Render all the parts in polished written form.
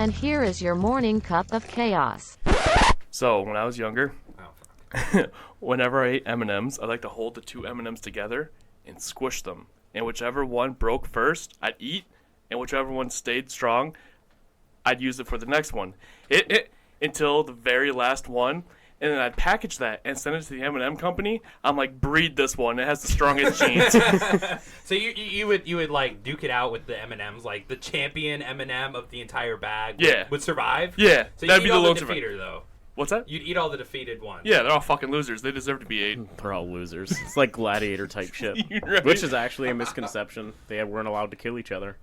And here is your morning cup of chaos. So when I was younger, Oh, whenever I ate M&Ms, I like to hold the two M&Ms together and squish them. And whichever one broke first, I'd eat, and whichever one stayed strong, I'd use it for the next one. It until the very last one, and then I'd package that and send it to the M&M company. I'm like, breed this one. It has the strongest genes. So you would like duke it out with the M&Ms, like the champion M&M of the entire bag. Yeah. Would survive. Yeah, So that'd you'd be eat all the the lone survivor. defeater though. What's that? You'd eat all the defeated ones. Yeah, they're all fucking losers. They deserve to be ate. They're all losers. It's like gladiator type shit. Right. Which is actually a misconception. They weren't allowed to kill each other.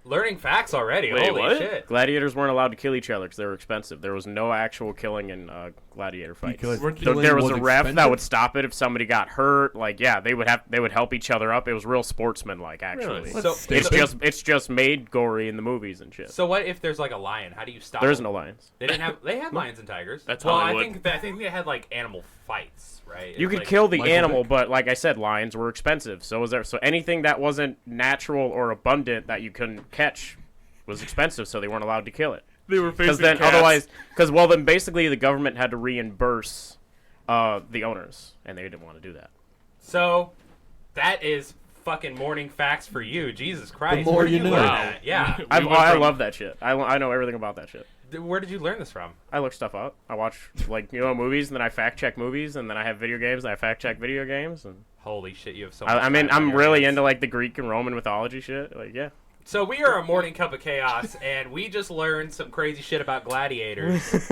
Learning facts already. Wait, Holy what? shit. Gladiators weren't allowed to kill each other because they were expensive. There was no actual killing in gladiator fights. Because Weren't There killing was a ref that expensive? would stop it if somebody got hurt. Like, yeah, they would help each other up. It was real sportsmanlike, actually. Really? So, It's just made gory in the movies and shit. so what if there's like a lion? How do you stop There's it? no lions. They had lions and tigers. That's well, Hollywood. I think they had like animal fights, right? You It's could like- kill the Michael animal, Vick. but like I said, lions were expensive. So was there. So anything that wasn't natural or abundant that you couldn't catch was expensive. So they weren't allowed to kill it. They were Because facing then cats. otherwise, then basically the government had to reimburse the owners, and they didn't want to do that. So that is fucking morning facts for you. Jesus Christ. more Where did you know. learn Wow. that? Yeah. We I went from- love that shit. I know everything about that shit. Where did you learn this from? I look stuff up. I watch movies, and then I fact check movies, and then I have video games, and I fact check video games, and Holy shit, you have so much I mean time on I'm your really hands. into like the Greek and Roman mythology shit. Like, yeah. So we are a morning cup of chaos, and we just learned some crazy shit about gladiators.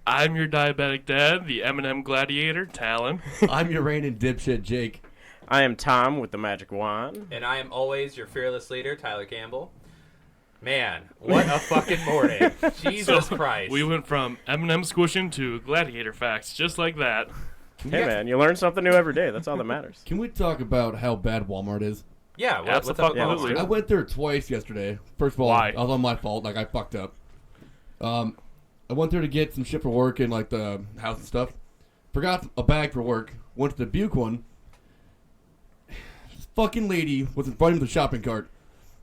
I'm your diabetic dad, the M&M gladiator, Talon. I'm your reigning dipshit, Jake. I am Tom with the magic wand. And I am always your fearless leader, Tyler Campbell. Man, what a fucking morning. Jesus Christ. We went from M&M squishing to gladiator facts, just like that. Hey man, you learn something new every day. That's all that matters. Can we talk about how bad Walmart is? Yeah, what's up? Absolutely. Walmart? Yeah, I went there twice yesterday. First of all, Why? I was on my fault. Like, I fucked up. I went there to get some shit for work and, like, the house and stuff. Forgot a bag for work. Went to the Buick one. This fucking lady was in front of the shopping cart.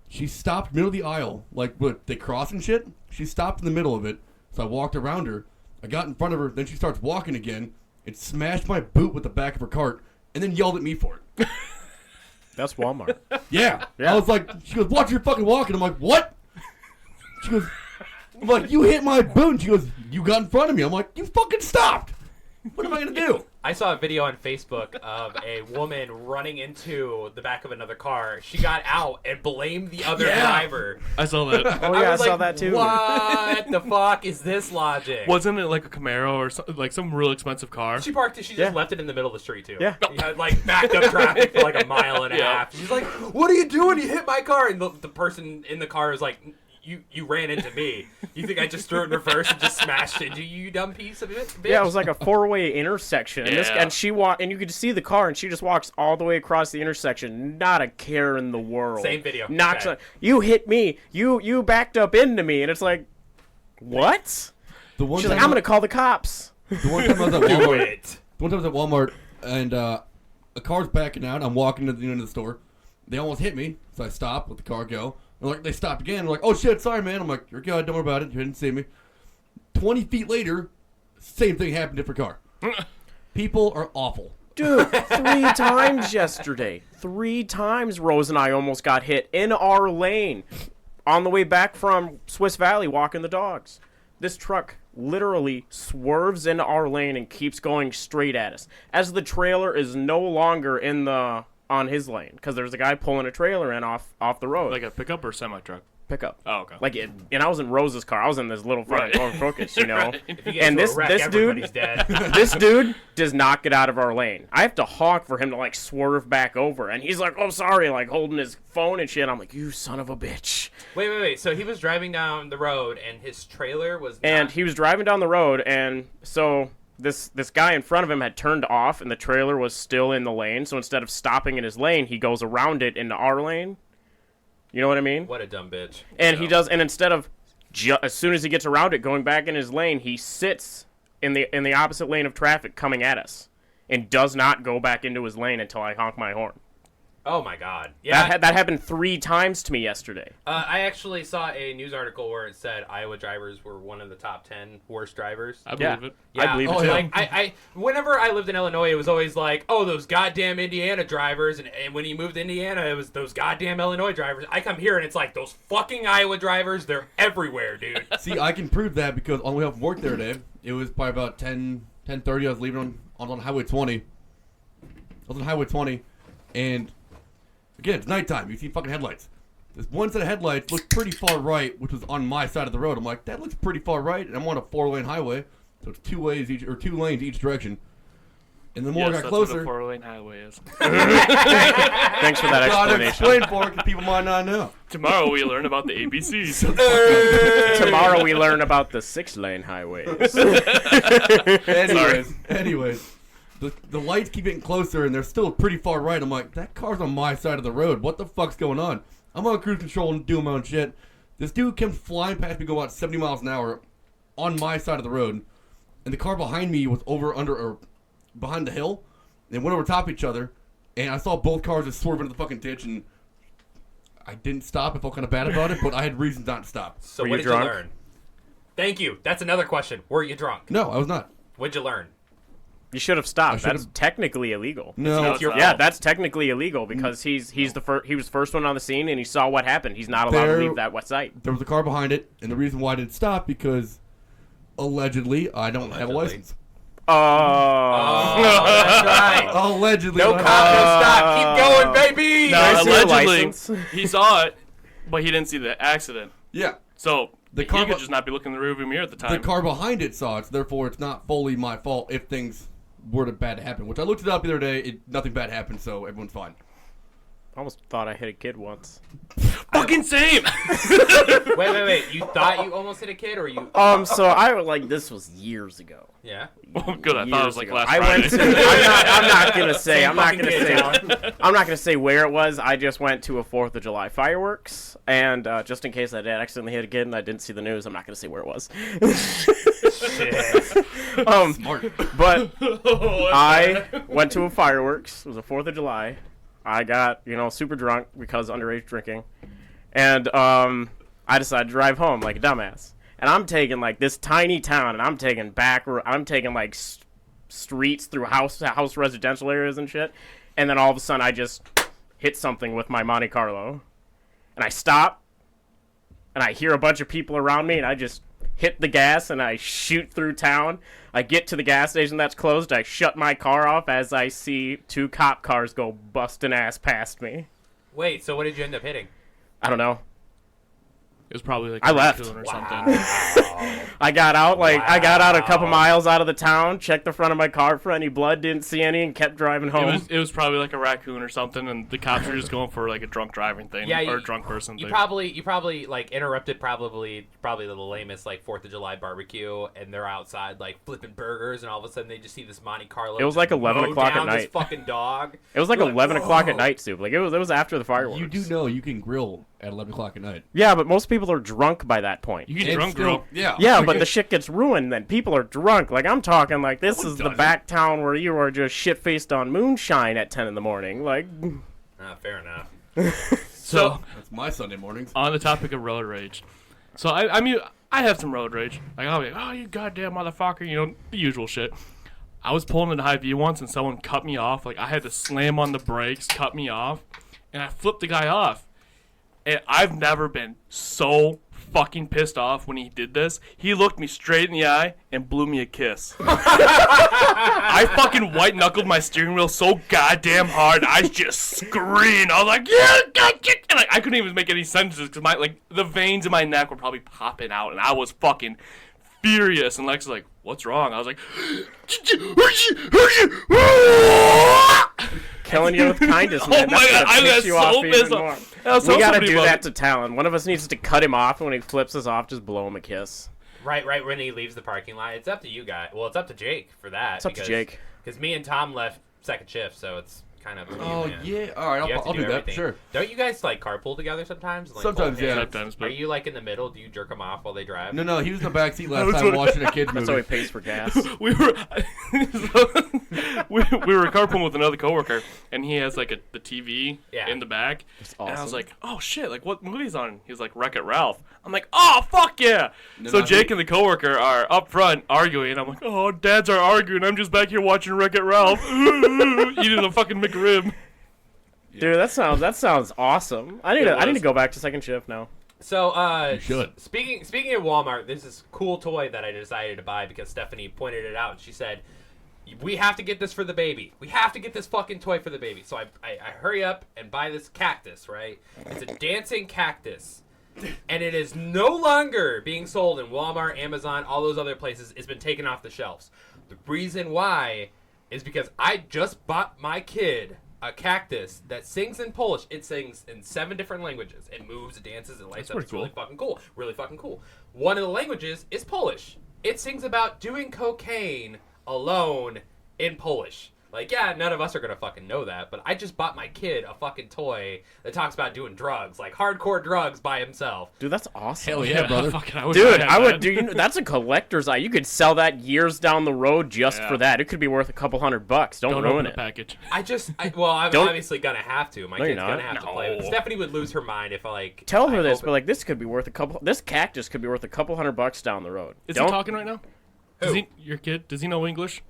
She stopped middle of the aisle. Like, what, they cross and shit? She stopped in the middle of it. So I walked around her. I got in front of her. Then she starts walking again and smashed my boot with the back of her cart and then yelled at me for it. That's Walmart. Yeah. Yeah. I was like, she goes, watch your fucking walking. I'm like, what? She goes, I'm like, you hit my boot. And she goes, you got in front of me. I'm like, you fucking stopped. What am I going to do? I saw a video on Facebook of a woman running into the back of another car. She got out and blamed the other Yeah. driver. I saw that. Oh yeah, I was saw like, that too. What the fuck is this logic? Wasn't it like a Camaro or like some real expensive car? She parked it. She just Yeah. left it in the middle of the street too. Yeah. You had, like backed up traffic for like a mile and a Yeah. half. She's like, "What are you doing? You hit my car!" And the person in the car is like, "You ran into me. You think I just threw it in reverse and just smashed into you, you dumb piece of it?" Bitch? Yeah, it was like a four-way intersection, and, Yeah. and she and you could see the car, and she just walks all the way across the intersection, not a care in the world. Same video. Knocks Okay. on, you hit me, you backed up into me, and it's like, what? The one She's time like, I'm gonna call the cops. The one time I was at Do Walmart. it. The one time I was at Walmart and a car's backing out. I'm walking to the end of the store. They almost hit me, so I stop, let the car go. And like, they stopped again. They're like, oh shit, sorry man. I'm like, you're good, don't worry about it. You didn't see me. 20 feet later, same thing happened, different car. People are awful. Dude, 3 times yesterday. 3 times Rose and I almost got hit in our lane on the way back from Swiss Valley walking the dogs. This truck literally swerves into our lane and keeps going straight at us as the trailer is no longer on his lane because there's a guy pulling a trailer in off the road. Like a pickup or semi-truck? Pickup. Oh, okay. And I was in Rose's car. I was in this little front Right. Focus, you know. Right. If you get And into a this wreck, dude, everybody's dead. this dude does not get out of our lane. I have to honk for him to like swerve back over, and he's like, "Oh, sorry," like holding his phone and shit. I'm like, "You son of a bitch!" Wait. So he was driving down the road, and his trailer was. And not- he was driving down the road, and so this guy in front of him had turned off, and the trailer was still in the lane. So instead of stopping in his lane, he goes around it into our lane. You know what I mean? What a dumb bitch. And So- he does, and instead of as soon as he gets around it, going back in his lane, he sits in the opposite lane of traffic coming at us, and does not go back into his lane until I honk my horn. Oh my god. Yeah. That happened 3 times to me yesterday. I actually saw a news article where it said Iowa drivers were one of the top 10 worst drivers. I believe it. Yeah, I believe it oh, too. like I whenever I lived in Illinois, it was always like, oh, those goddamn Indiana drivers, and when you moved to Indiana, it was those goddamn Illinois drivers. I come here and it's like those fucking Iowa drivers. They're everywhere, dude. See, I can prove that because on the way home from work the other day, it was probably about 10:30. I was leaving on Highway 20. I was on Highway 20, and again, it's nighttime. You see fucking headlights. This one set of headlights looked pretty far right, which was on my side of the road. I'm like, that looks pretty far right, and I'm on a 4-lane highway, so it's 2 lanes each direction. And the more I got That's closer, what a 4-lane highway is. Thanks for that gotta explanation. explain for it because people might not know. Tomorrow we learn about the ABCs. Tomorrow we learn about the 6-lane highways. Anyways, the lights keep getting closer, and they're still pretty far right. I'm like, that car's on my side of the road. What the fuck's going on? I'm on cruise control and doing my own shit. This dude comes flying past me, go about 70 miles an hour on my side of the road, and the car behind me was behind the hill. They went over top of each other, and I saw both cars just swerve into the fucking ditch, and I didn't stop. I felt kind of bad about it, but I had reasons not to stop. So Were what you did drunk? you learn? Thank you. That's another question. Were you drunk? No, I was not. What'd you learn? You should have stopped. I should That's have- technically illegal. No, It's your Yeah, fault. that's technically illegal because he was first one on the scene and he saw what happened. He's not allowed to leave that west side. there was a car behind it, and the reason why I didn't stop because allegedly I don't have a Allegedly. license. Oh, that's right. Allegedly, No I don't cop have- can stop. Keep going, baby. No, I see your allegedly, license? he saw it, but he didn't see the accident. Yeah, So The he car could bu- just not be looking in the rearview mirror at the the time. car behind it saw it, so therefore it's not fully my fault if things were to bad happen. Which I looked it up the other day. Nothing bad happened, so everyone's fine. I almost thought I hit a kid once. Fucking same. Wait. You thought you almost hit a kid, or you? So I like this was years ago. Yeah. Well, good. I thought it was Years like ago. last I Friday. went to. I'm not gonna say. Same I'm not fucking gonna kid, say. Alan. I'm not gonna say where it was. I just went to a 4th of July fireworks, and just in case I did accidentally hit a kid and I didn't see the news, I'm not gonna say where it was. Shit. Smart. But I went to a fireworks. It was a 4th of July. I got, super drunk because underage drinking. And I decided to drive home like a dumbass. And I'm taking like this tiny town, and I'm taking like streets through house residential areas and shit. And then all of a sudden I just hit something with my Monte Carlo. And I stop, and I hear a bunch of people around me, and I just hit the gas, and I shoot through town. I get to the gas station that's closed. I shut my car off as I see 2 cop cars go busting ass past me. Wait. So what did you end up hitting? I don't know. It was probably like I a left. raccoon or something. I got out a couple miles out of the town, checked the front of my car for any blood, didn't see any, and kept driving home. It was probably like a raccoon or something, and the cops were just going for like a drunk driving thing Yeah, or a drunk person You thing. probably like interrupted probably the lamest like 4th of July barbecue, and they're outside like flipping burgers, and all of a sudden they just see this Monte Carlo. It was like just 11 mow o'clock at down this night. fucking dog. It was like You're 11 o'clock at "Whoa." night, Soup. Like it was after the fireworks. You do know you can grill at 11 o'clock at night. Yeah, but most people are drunk by that point. You get And drunk, still- girl. Yeah. Yeah, but the shit gets ruined then. People are drunk. Like, I'm talking like this No one is the doesn't. back town where you are just shit-faced on moonshine at 10 in the morning. Like, Fair enough. So That's my Sunday mornings. on the topic of road rage, so I mean I have some road rage. Like I'll be like, oh you goddamn motherfucker, the usual shit. I was pulling into High-V once and someone cut me off. Like I had to slam on the brakes, cut me off, and I flipped the guy off. And I've never been so fucking pissed off when he did this. He looked me straight in the eye and blew me a kiss. I fucking white knuckled my steering wheel so goddamn hard. I just screamed. I was like, yeah, gotcha. And I couldn't even make any sentences because the veins in my neck were probably popping out, and I was fucking furious. And Lex was like, what's wrong? I was like, killing you with kindness, man. Oh my God, I got so pissed off. We gotta do that to Talon. One of us needs to cut him off, and when he flips us off, just blow him a kiss. Right when he leaves the parking lot. It's up to you guys. Well, it's up to Jake for that. It's up to Jake. Because me and Tom left second shift, so it's kind of. Oh yeah, all right, You have to I'll do that. everything. Sure. Don't you guys like carpool together sometimes? Like, Sometimes, hold yeah. hands? Sometimes, Are but you like in the middle? Do you jerk them off while they drive? No, he was in the backseat last That's time what- watching a kids That's how he movie. pays for gas. we were we were carpooling with another coworker, and he has like the TV Yeah. in the back, and I was awesome. like, "Oh shit! Like what movie's on?" He was like, "Wreck-It Ralph." I'm like, "Oh fuck yeah!" No, So no, Jake he- and the coworker are up front arguing. I'm like, "Oh, dads are arguing. I'm just back here watching Wreck-It Ralph, eating a fucking McRib." Dude, that sounds awesome. I need to was. go back to second shift now. So, You should. Speaking of Walmart, this is a cool toy that I decided to buy because Stephanie pointed it out. And she said, "We have to get this for the baby. We have to get this fucking toy for the baby." So I hurry up and buy this cactus. Right? It's a dancing cactus, and it is no longer being sold in Walmart, Amazon, all those other places. It's been taken off the shelves. The reason why is because I just bought my kid a cactus that sings in Polish. It sings in 7 different languages. It moves, it dances, it lights up. pretty It's really cool. fucking cool. Really fucking cool. One of the languages is Polish. It sings about doing cocaine alone in Polish. Like, yeah, none of us are gonna fucking know that, but I just bought my kid a fucking toy that talks about doing drugs, like hardcore drugs by himself. Dude, that's awesome. Hell yeah, brother. Fucking, I wish Dude, had I would. that. Do you know that's a collector's eye? You could sell that years down the road just Yeah. for that. It could be worth a couple $100. Don't Don't ruin open it. the package. I'm Don't- obviously gonna have to. My No, you're kid's gonna not. have to play with it. No. Stephanie would lose her mind if I like. Tell her I this, open- but like this could be worth a couple. This cactus could be worth a couple $100 down the road. Is Don't. he talking right now? Who? Does he, your kid? Does he know English?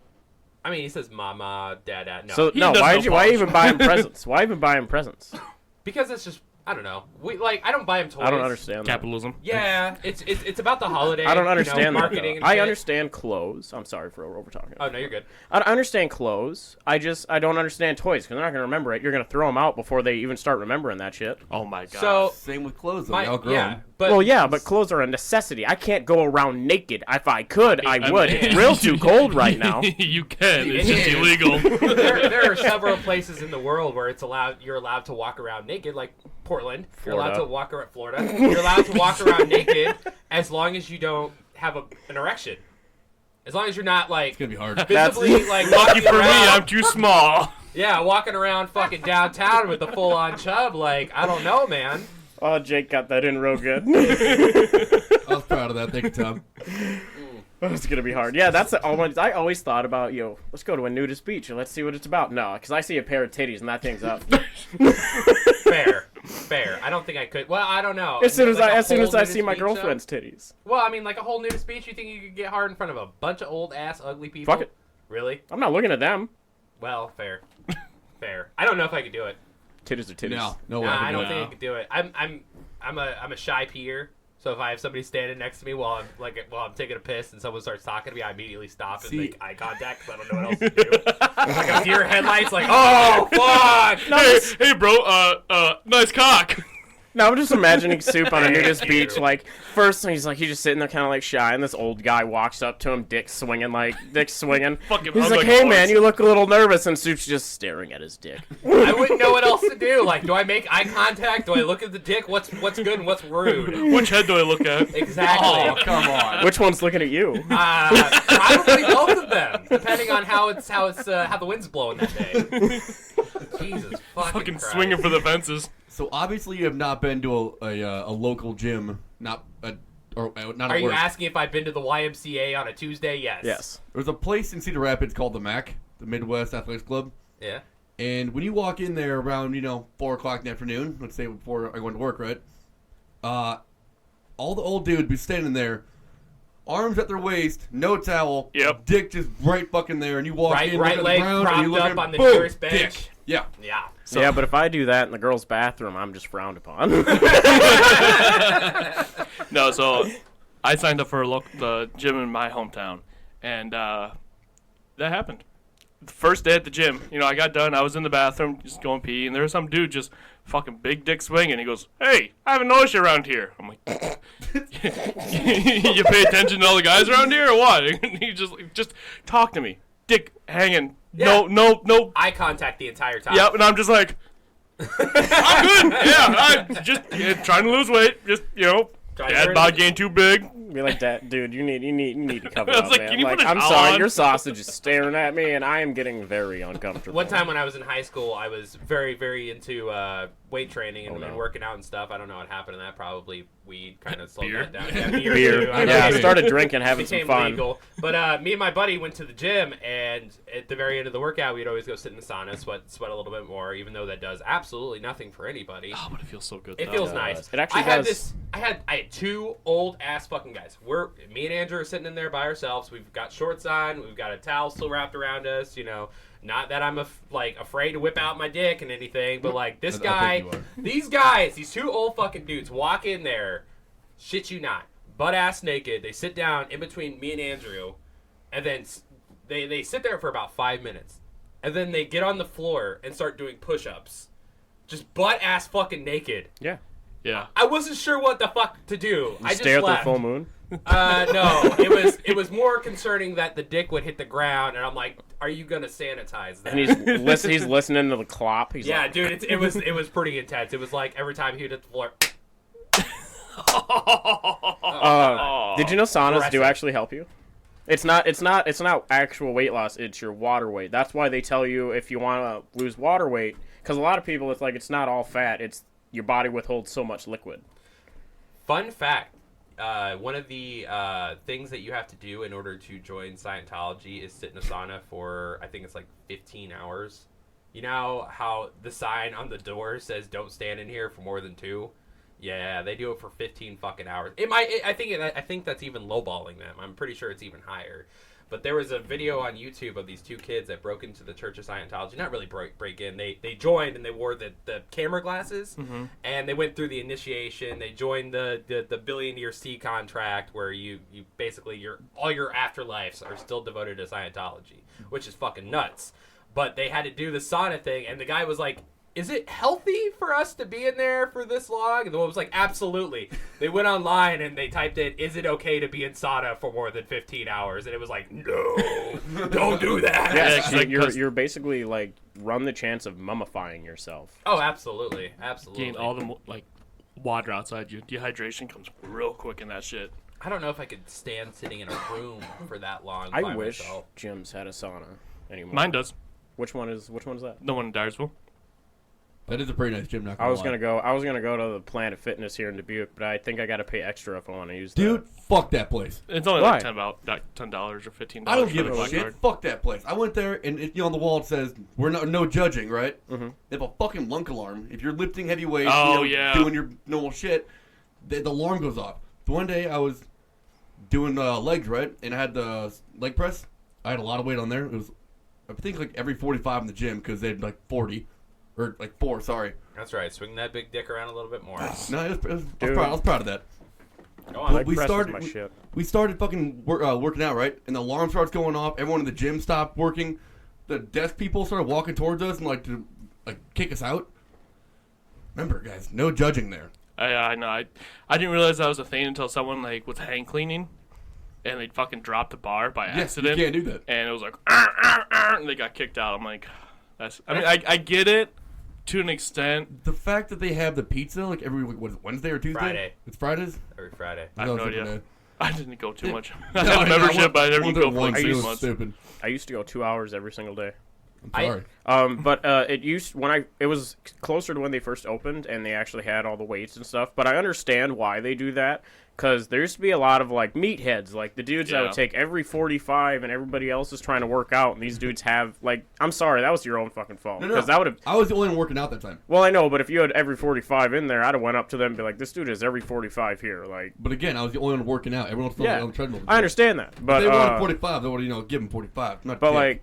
I mean, he says "mama," "dada." No, So He no, does why know did you? Why Polish. even buy him presents? Why even buy him presents? because it's just I don't know. I don't buy him toys. I don't understand. That. Capitalism. Yeah, it's about the holiday. I don't you know, understand that. marketing. Though. and I shit. understand clothes. I'm sorry for over talking. Oh no, you're good. I understand clothes. I don't understand toys because they're not gonna remember it. You're gonna throw them out before they even start remembering that shit. Oh my god. So Same with clothes. Though. my They outgrow yeah, 'em. but Well, yeah, but clothes are a necessity. I can't go around naked. If I could, I would. mean- It's real too cold right now. You can. It's It just is. illegal. there are several places in the world where you're allowed to walk around naked, like Portland. You're allowed to Florida. walk around Florida. You're allowed to walk around naked as long as you don't have an erection. As long as you're not like It's gonna be hard. visibly like Lucky walking for me, around. I'm too small. Yeah, walking around fucking downtown with a full-on chub. Like I don't know, man. Oh, Jake got that in real good. I was proud of that. Thank you, Tom. It's gonna be hard. Yeah, I always thought about, let's go to a nudist beach and let's see what it's about. No, because I see a pair of titties and that thing's up. Fair. I don't think I could. Well, I don't know. as soon as Like a I whole see nudist my beach, though? girlfriend's titties. Well, I mean, like a whole nudist beach. You think you could get hard in front of a bunch of old ass ugly people? Fuck it. Really? I'm not looking at them. Well, fair. I don't know if I could do it. Titties are titties. No way. Nah, can I do don't it. think I could do it. I'm a shy peer. So if I have somebody standing next to me while I'm taking a piss and someone starts talking to me, I immediately stop and See- make eye contact because I don't know what else to do. Like a deer headlights, like, oh fuck! Hey, bro. Nice cock. No, I'm just imagining Soup on a nudist Thank beach. you. Like, first he's just sitting there kind of like shy, and this old guy walks up to him, dick swinging. Fucking He's hung like, like hey a man, horse. you look a little nervous, and Soup's just staring at his dick. I wouldn't know what else to do. Like, do I make eye contact? Do I look at the dick? What's good and what's rude? Which head do I look at? Exactly. Oh, come on. Which one's looking at you? Probably both of them, depending on how the wind's blowing that day. Jesus Fucking Christ. swinging for the fences. So obviously you have not been to a local gym, not at Are you work. asking if I've been to the YMCA on a Tuesday? Yes. Yes. There's a place in Cedar Rapids called the MAC, the Midwest Athletics Club. Yeah. And when you walk in there around, 4 o'clock in the afternoon, let's say before I go into work, right? All the old dudes be standing there, arms at their waist, no towel, Yep. dick just right fucking there, and you walk Right in, look at the leg ground, and you look propped at up on the boom, nearest bench. dick. Yeah. Yeah. Yeah, but if I do that in the girls' bathroom, I'm just frowned upon. No, so I signed up for the gym in my hometown, and that happened. The first day at the gym, I got done. I was in the bathroom just going pee, and there was some dude just fucking big dick swinging. He goes, "Hey, I haven't noticed you around here." I'm like, "You pay attention to all the guys around here, or what?" And he just talk to me, dick hanging. Yeah. No. Eye contact the entire time. Yep, and I'm just like, I'm good. Yeah, I'm just trying to lose weight. Just Trying to dad earn bod it. gained too big. Be like, that, dude. You need to cover I was up, like, man. can you Like, put a I'm towel sorry, on? your sausage is staring at me, and I am getting very uncomfortable. One time when I was in high school, I was very, very into weight training and, Oh, no. and working out and stuff. I don't know what happened to that. Probably weed kind of slowed Beer? that down. Yeah, beer. beer. Too. I Yeah, I know. started drinking, having some Became fun. legal. But me and my buddy went to the gym, and at the very end of the workout, we'd always go sit in the sauna, sweat a little bit more, even though that does absolutely nothing for anybody. Oh, but it feels so good. It though. feels nice. It actually I had does. I had two old ass fucking guys. Me and Andrew are sitting in there by ourselves. We've got shorts on. We've got a towel still wrapped around us. You know, not that I'm afraid to whip out my dick and anything, but like this I guy, think you are. these guys, these two old fucking dudes walk in there, shit you not, butt ass naked. They sit down in between me and Andrew, and then they sit there for about 5 minutes, and then they get on the floor and start doing push-ups, just butt ass fucking naked. Yeah. Yeah. I wasn't sure what the fuck to do. I just Stare at the left. full moon. No, it was more concerning that the dick would hit the ground, and I'm like, are you gonna sanitize that? And he's listening to the clop. He's yeah, like, dude, it was pretty intense. It was like every time he would hit the floor. Did you know saunas do Aggressive. actually help you? It's not actual weight loss. It's your water weight. That's why they tell you if you want to lose water weight, because a lot of people, it's like it's not all fat. It's your body withholds so much liquid. Fun fact: one of the things that you have to do in order to join Scientology is sit in a sauna for, I think it's like 15 hours. You know how the sign on the door says "Don't stand in here for more than 2"? Yeah, they do it for 15 fucking hours. I think that's even lowballing them. I'm pretty sure it's even higher. But there was a video on YouTube of these two kids that broke into the Church of Scientology. Not really break in. They joined and they wore the camera glasses, and they went through the initiation. They joined the billion-year C contract where you basically all your afterlives are still devoted to Scientology, which is fucking nuts. But they had to do the sauna thing, and the guy was like, is it healthy for us to be in there for this long? And the woman was like, absolutely. They went online and they typed in, is it okay to be in sauna for more than 15 hours? And it was like, no, don't do that. Yeah, Yeah, 'cause you're basically like run the chance of mummifying yourself. Oh, absolutely. Absolutely. Getting all the like water outside you. Dehydration comes real quick in that shit. I don't know if I could stand sitting in a room for that long I by wish myself. gyms had a sauna anymore. Mine does. Which one is that? The one in Dyersville. That is a pretty nice gym. Not I gonna was lie. gonna go to the Planet Fitness here in Dubuque, but I think I gotta pay extra if I want to use Dude, fuck that place. It's only Why? like $10 or $15. I don't for give the a black shit. card. Fuck that place. I went there and on the wall it says we're no judging, right? Mm-hmm. They have a fucking lunk alarm. If you're lifting heavy weights, Oh, yeah. doing your normal shit, the alarm goes off. The one day I was doing legs, right, and I had the leg press. I had a lot of weight on there. It was, I think, like every 45 in the gym because they had like 40 or like 4. Sorry. That's right. Swing that big dick around a little bit more. No, I was Dude. proud of that. Go on. Leg we press is started- my shit. We started fucking working out, right? And the alarm starts going off. Everyone in the gym stopped working. The desk people started walking towards us and like to kick us out. Remember, guys, no judging there. I know. I didn't realize that was a thing until someone like was hang cleaning, and they fucking dropped the bar by Yes, you accident. can't do that. And it was like, and they got kicked out. I'm like, that's. I mean, I get it to an extent. The fact that they have the pizza like every what is it, Wednesday or Tuesday? Friday. It's Fridays. Every Friday. I have That no was idea. different, I didn't go too much. I No, had a I membership, but I never went even there go for like once, it 6 was months. stupid. I used to go 2 hours every single day. I'm sorry. But it was closer to when they first opened and they actually had all the weights and stuff. But I understand why they do that, because there used to be a lot of like meatheads, like the dudes that Yeah. would take every 45 and everybody else is trying to work out, and these dudes have like, I'm sorry, that was your own fucking fault, No, because that would have. I was the only one working out that time. Well, I know, but if you had every 45 in there, I'd have went up to them and be like, this dude has every 45 here, like. But again, I was the only one working out. Everyone else was Yeah, on the treadmill. I understand that, but If they wanted 45, they would give them 45. Not But 10. like,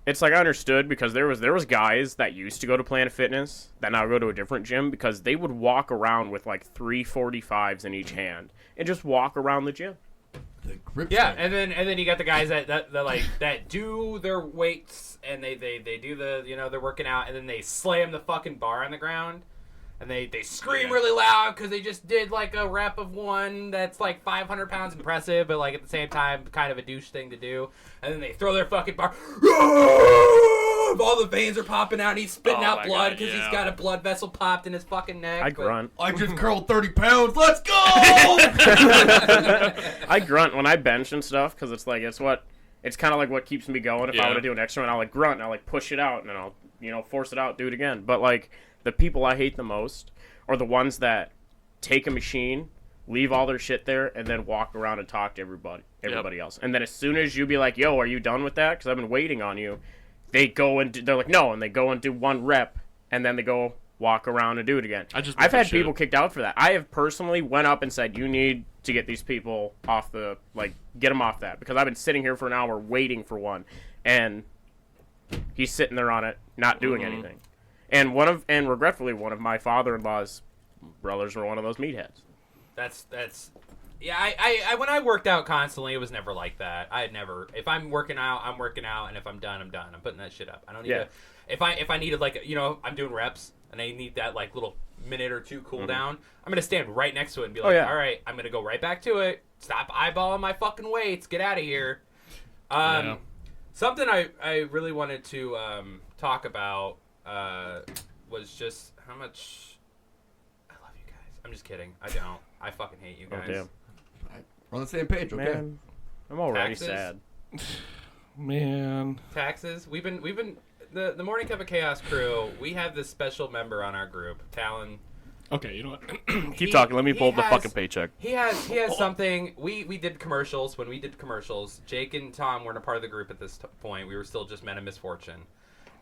it's like I understood, because there was guys that used to go to Planet Fitness that now go to a different gym, because they would walk around with like 3 45s in each hand and just walk around the gym. the grip Yeah, strength. and then you got the guys that do their weights and they do the they're working out, and then they slam the fucking bar on the ground, and they scream really loud because they just did like a rep of one that's like 500 pounds impressive, but like at the same time kind of a douche thing to do, and then they throw their fucking bar all the veins are popping out, and he's spitting Oh out my blood God, because yeah. he's got a blood vessel popped in his fucking neck. I but- grunt. I just curled 30 pounds. Let's go! I grunt when I bench and stuff because it's like it's kind of like what keeps me going. If I Yeah. want to do an extra one, I'll like grunt and I'll like push it out and then I'll force it out, do it again. But like the people I hate the most are the ones that take a machine, leave all their shit there, and then walk around and talk to everybody else. And then as soon as you be like, "Yo, are you done with that? Because I've been waiting on you," they go and they're like, "No," and they go and do one rep, and then they go walk around and do it again. I just I've moved had the shit. people kicked out for that. I have personally went up and said, "You need to get these people off the get them off that," because I've been sitting here for an hour waiting for one, and he's sitting there on it, not doing anything. And regretfully, one of my father-in-law's brothers were one of those meatheads. That's yeah. I when I worked out constantly, it was never like that. I had never. If I'm working out, I'm working out, and if I'm done, I'm done. I'm putting that shit up. I don't need Yeah. to. If I needed like I'm doing reps and I need that like little minute or two cool down, I'm gonna stand right next to it and be like, yeah. all right, I'm gonna go right back to it. Stop eyeballing my fucking weights. Get out of here. Yeah. Something I really wanted to talk about was just how much I love you guys. I'm just kidding. I don't. I fucking hate you Oh guys. damn, We're on the same page, okay? man, I'm already Taxes? sad. Man. Taxes. We've been the Morning Cup of Chaos crew. We have this special member on our group, Talon. Okay, you know what? He- Keep talking. Let me he pull up the has- fucking paycheck. He has something. We did commercials. When we did commercials, Jake and Tom weren't a part of the group at this point. We were still just men of misfortune.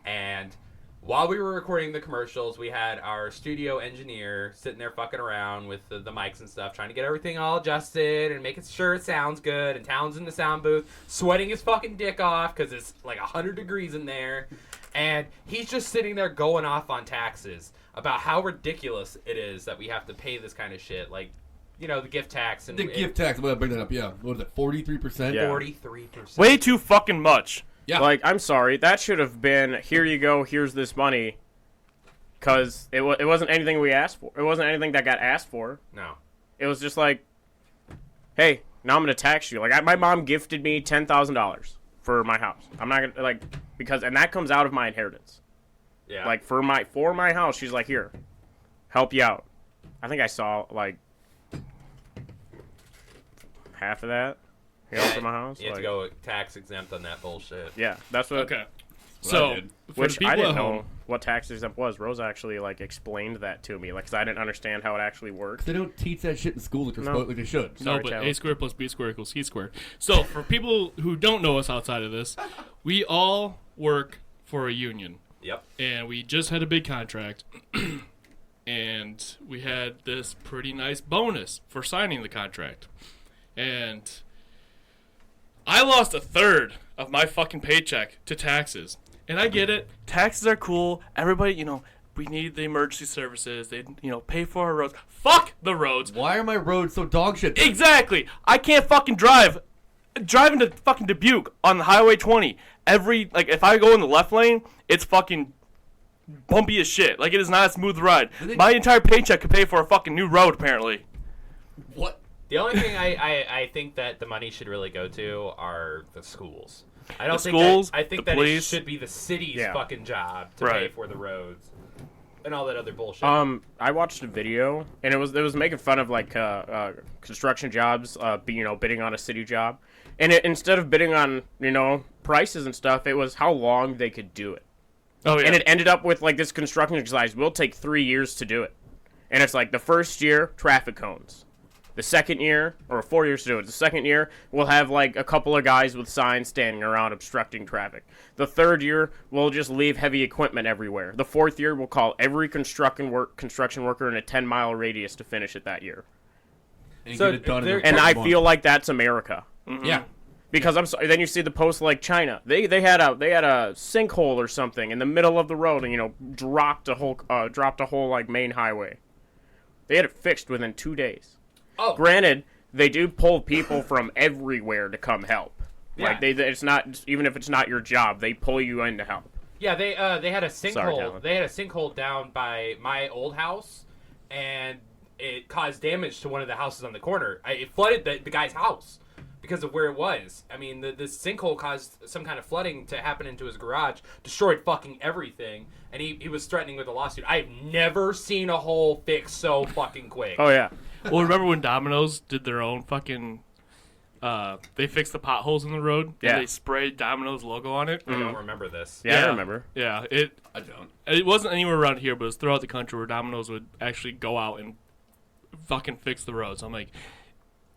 And while we were recording the commercials, we had our studio engineer sitting there fucking around with the mics and stuff, trying to get everything all adjusted and making sure it sounds good. And Talon's in the sound booth, sweating his fucking dick off because it's like 100 degrees in there. And he's just sitting there going off on taxes about how ridiculous it is that we have to pay this kind of shit. Like, the gift tax and The gift tax, I'm going to bring that up, yeah. What is it, 43%? Yeah. 43%. Way too fucking much. Yeah. Like, I'm sorry, that should have been, here you go, here's this money, because it wasn't anything we asked for. It wasn't anything that got asked for. No. It was just like, hey, now I'm going to tax you. Like, my mom gifted me $10,000 for my house. I'm not going to, and that comes out of my inheritance. Yeah. Like, for my house, she's like, here, help you out. I think I saw, half of that. For my house. You have to go tax exempt on that bullshit. Yeah, that's what. Okay. what I So, did. for Which the people I didn't at home, know what tax exempt was. Rosa actually explained that to me, because I didn't understand how it actually worked. They don't teach that shit in school like, No. like they should. no, Sorry, but Taylor. a squared plus b squared equals c squared. So, for people who don't know us outside of this, we all work for a union. Yep. And we just had a big contract. And we had this pretty nice bonus for signing the contract. And I lost a third of my fucking paycheck to taxes. And I get it. Taxes are cool. Everybody, we need the emergency services. They, pay for our roads. Fuck the roads. Why are my roads so dog shit? Exactly. I can't fucking drive. Driving to fucking Dubuque on the Highway 20. If I go in the left lane, it's fucking bumpy as shit. Like, it is not a smooth ride. My entire paycheck could pay for a fucking new road, apparently. What? The only thing I think that the money should really go to are the schools. I don't The think schools, that, I think the that police. it should be the city's Yeah. fucking job to pay Right. for the roads and all that other bullshit. I watched a video, and it was making fun of construction jobs, bidding on a city job, and instead of bidding on prices and stuff, it was how long they could do it. Oh, yeah. And it ended up with this construction exercise will take 3 years to do it. And it's the first year, traffic cones. The second year, or 4 years to do it. The second year, we'll have a couple of guys with signs standing around obstructing traffic. The third year, we'll just leave heavy equipment everywhere. The fourth year, we'll call every construction worker in a 10-mile radius to finish it that year. And So get it done in there- the And I month. feel like that's America. Yeah. Because I'm sorry, then you see the post like China. They had a sinkhole or something in the middle of the road, and dropped a whole main highway. They had it fixed within 2 days. oh, Granted, they do pull people from everywhere to come help. Yeah. It's not, even if it's not your job, they pull you in to help. yeah, they had a sinkhole. Talon. They had a sinkhole down by my old house, and it caused damage to one of the houses on the corner. It flooded the guy's house because of where it was. I mean, the sinkhole caused some kind of flooding to happen into his garage, destroyed fucking everything, and he was threatening with a lawsuit. I've never seen a hole fixed so fucking quick. Oh yeah. Well, remember when Domino's did their own fucking... they fixed the potholes in the road. Yeah. And they sprayed Domino's logo on it. I don't remember this. Yeah, I remember. Yeah, I don't. it wasn't anywhere around here, but it was throughout the country where Domino's would actually go out and fucking fix the roads. I'm like,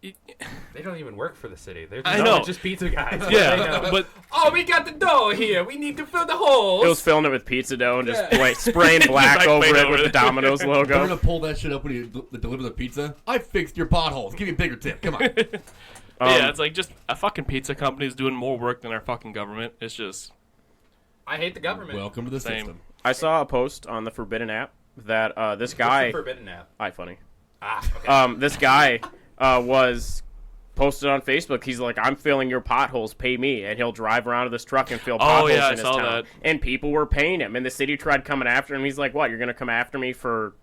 They don't even work for the city. They're I know. just pizza guys. yeah, They know. but Oh, we got the dough here. We need to fill the holes. It was filling it with pizza dough and just spraying black like over paint it over with the it. Domino's I'm logo. gonna pull that shit up when you deliver the pizza. I fixed your potholes. Give me a bigger tip. Come on. yeah, it's like just a fucking pizza company is doing more work than our fucking government. It's just I hate the government. Welcome to the Same. system. I saw a post on the Forbidden app that this What's guy, the forbidden app? iFunny, Okay. this guy was posted on Facebook. He's like, I'm filling your potholes, pay me. And he'll drive around with this truck and fill potholes yeah, I in his saw town. that. And people were paying him. And the city tried coming after him. He's like, what, you're going to come after me for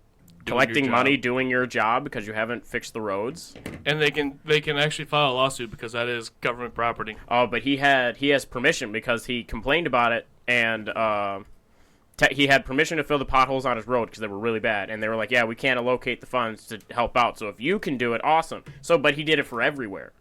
collecting your money, job. doing your job because you haven't fixed the roads? and they can actually file a lawsuit because that is government property. Oh, but he has permission because he complained about it, and he had permission to fill the potholes on his road because they were really bad. And they were like, yeah, we can't allocate the funds to help out. So if you can do it, awesome. So, but he did it for everywhere.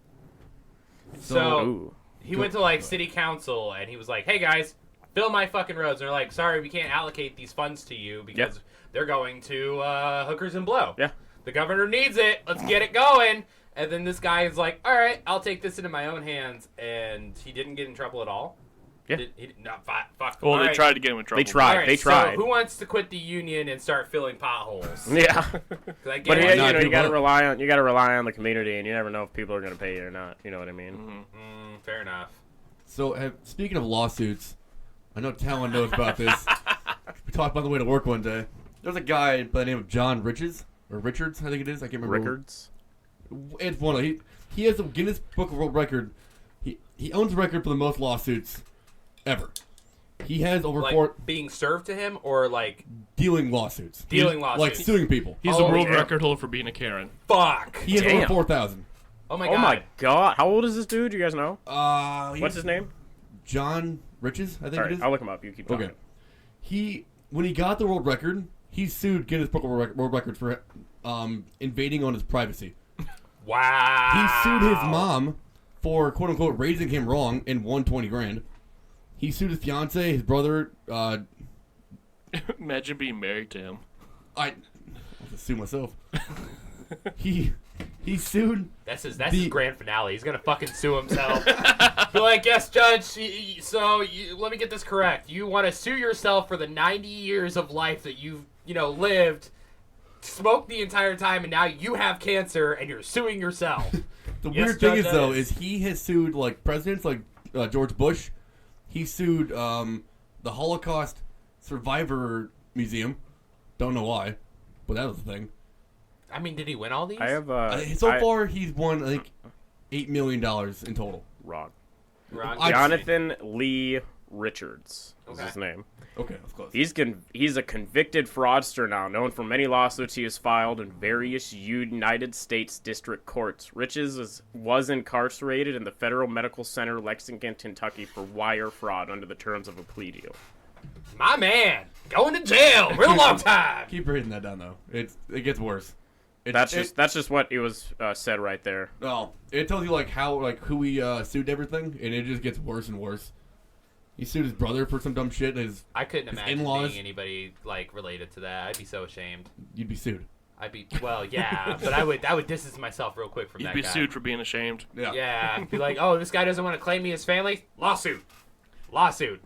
So Ooh. he went to like city council and he was like, "Hey guys, fill my fucking roads." And they're like, "Sorry, we can't allocate these funds to you because they're going to hookers and blow." Yeah. The governor needs it. Let's get it going. And then this guy is like, "All right, I'll take this into my own hands." And he didn't get in trouble at all. Yeah. Fuck. Well, All they right. tried to get him in trouble. They tried. All right, They tried. So who wants to quit the union and start filling potholes? Yeah. 'Cause I But guarantee- yeah, not you know, people- you gotta rely on the community, and you never know if people are gonna pay you or not. You know what I mean? fair enough. So, speaking of lawsuits, I know Talon knows about this. We talked about the way to work one day. There's a guy by the name of John Richards, I think it is. I can't remember. Rickards. It's one of he has a Guinness Book of World Record. He owns the record for the most lawsuits ever. He has over Like four being served to him or like dealing lawsuits. dealing Like lawsuits. suing people. He's Oh, the world yeah. record holder for being a Karen. Fuck. He has over Damn. 4,000. Oh my Oh god. my god! How old is this dude? You guys know? What's his name? John Riches, I think All it right, is. I'll look him up. You keep talking. Okay. When he got the world record, he sued Guinness Book of World Records for invading on his privacy. Wow. He sued his mom for quote unquote raising him wrong and won 20 grand. He sued his fiance, his brother. Imagine being married to him. I'll just sue myself. he sued. That's his grand finale. He's gonna fucking sue himself. Be like, yes, judge. Let me get this correct. You want to sue yourself for the 90 years of life that you've lived, smoked the entire time, and now you have cancer and you're suing yourself. The Yes, weird thing Judge, is though, that is he has sued like presidents like George Bush. He sued the Holocaust Survivor Museum. Don't know why, but that was the thing. I mean, did he win all these? I have So far, he's won I think $8 million in total. wrong. Wrong. Jonathan Lee Richards is Okay. his name. Okay, that's close. He's a convicted fraudster now, known for many lawsuits he has filed in various United States district courts. Riches was incarcerated in the Federal Medical Center, Lexington, Kentucky, for wire fraud under the terms of a plea deal. My man, going to jail, real long time. Keep reading that down though. It gets worse. That's just what it was said right there. No, it tells you like how who he sued everything, and it just gets worse and worse. He sued his brother for some dumb shit. I couldn't his imagine in-laws. being anybody like related to that. I'd be so ashamed. You'd be sued. Yeah, but I would distance myself real quick from You'd that be guy. sued for being ashamed. Yeah, be like, oh, this guy doesn't want to claim me as family. Lawsuit.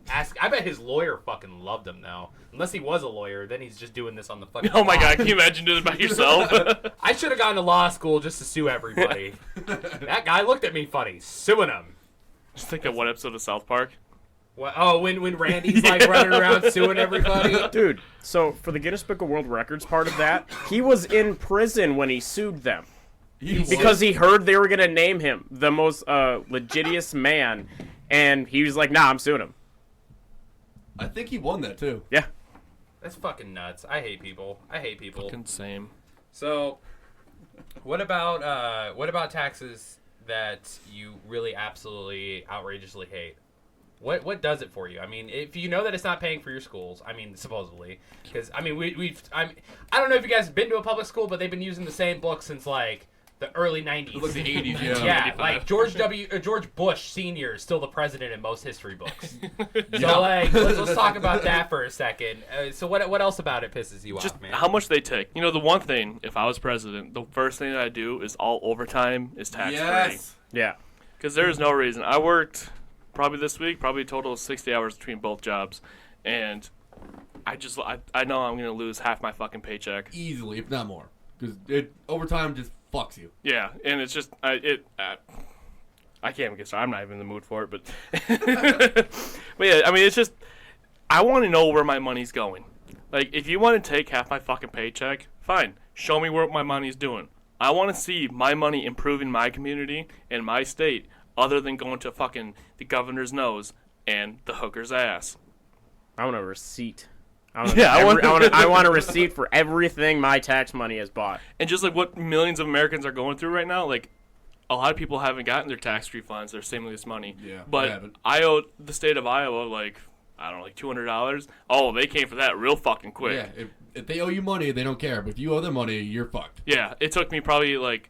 I bet his lawyer fucking loved him though. Unless he was a lawyer, then he's just doing this on the fucking. Oh my side. god, can you imagine doing it by yourself? I should have gone to law school just to sue everybody. That guy looked at me funny, suing him. Just like that one episode of South Park. What, oh, when Randy's like running around suing everybody. Dude, so for the Guinness Book of World Records part of that, he was in prison when he sued them. Because he heard they were going to name him the most litigious man, and he was like, nah, I'm suing him. I think he won that too. Yeah. That's fucking nuts. I hate people. Fucking same. So, what about taxes that you really absolutely outrageously hate? What does it for you? I mean, if you know that it's not paying for your schools, I mean, supposedly, because I mean, I don't know if you guys have been to a public school, but they've been using the same book since like the early '90s. Like the 80s, yeah. Yeah, like George Bush Sr. is still the president in most history books. Yeah. So like, let's talk about that for a second. So what else about it pisses you Just off, man? how much they take. You know, the one thing, if I was president, the first thing that I do is all overtime is tax-free. Yes. Yeah. Because there is no reason. I worked probably this week, probably a total of 60 hours between both jobs. And I know I'm going to lose half my fucking paycheck. Easily, if not more. Because overtime just fucks you. Yeah, and it's just, I can't even get started. I'm not even in the mood for it, but yeah, I mean, it's just, I want to know where my money's going. Like, if you want to take half my fucking paycheck, fine. Show me what my money's doing. I want to see my money improving my community and my state, other than going to fucking the governor's nose and the hooker's ass. I want a receipt. I want a receipt for everything my tax money has bought. And just like what millions of Americans are going through right now, like, a lot of people haven't gotten their tax refunds, their stimulus money. Yeah, they but haven't. I owe the state of Iowa, like, I don't know, like $200. Oh, they came for that real fucking quick. Yeah, if they owe you money, they don't care. But if you owe them money, you're fucked. Yeah, it took me probably like,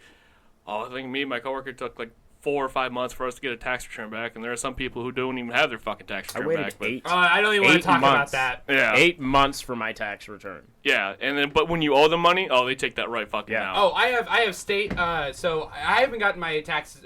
I think me and my coworker took like 4 or 5 months for us to get a tax return back, and there are some people who don't even have their fucking tax I return waited back. But 8 I don't even want to talk months. about that. yeah, 8 months for my tax return. yeah, and then but when you owe them money, oh, they take that right fucking Yeah. now. Oh, I have state. So I haven't gotten my tax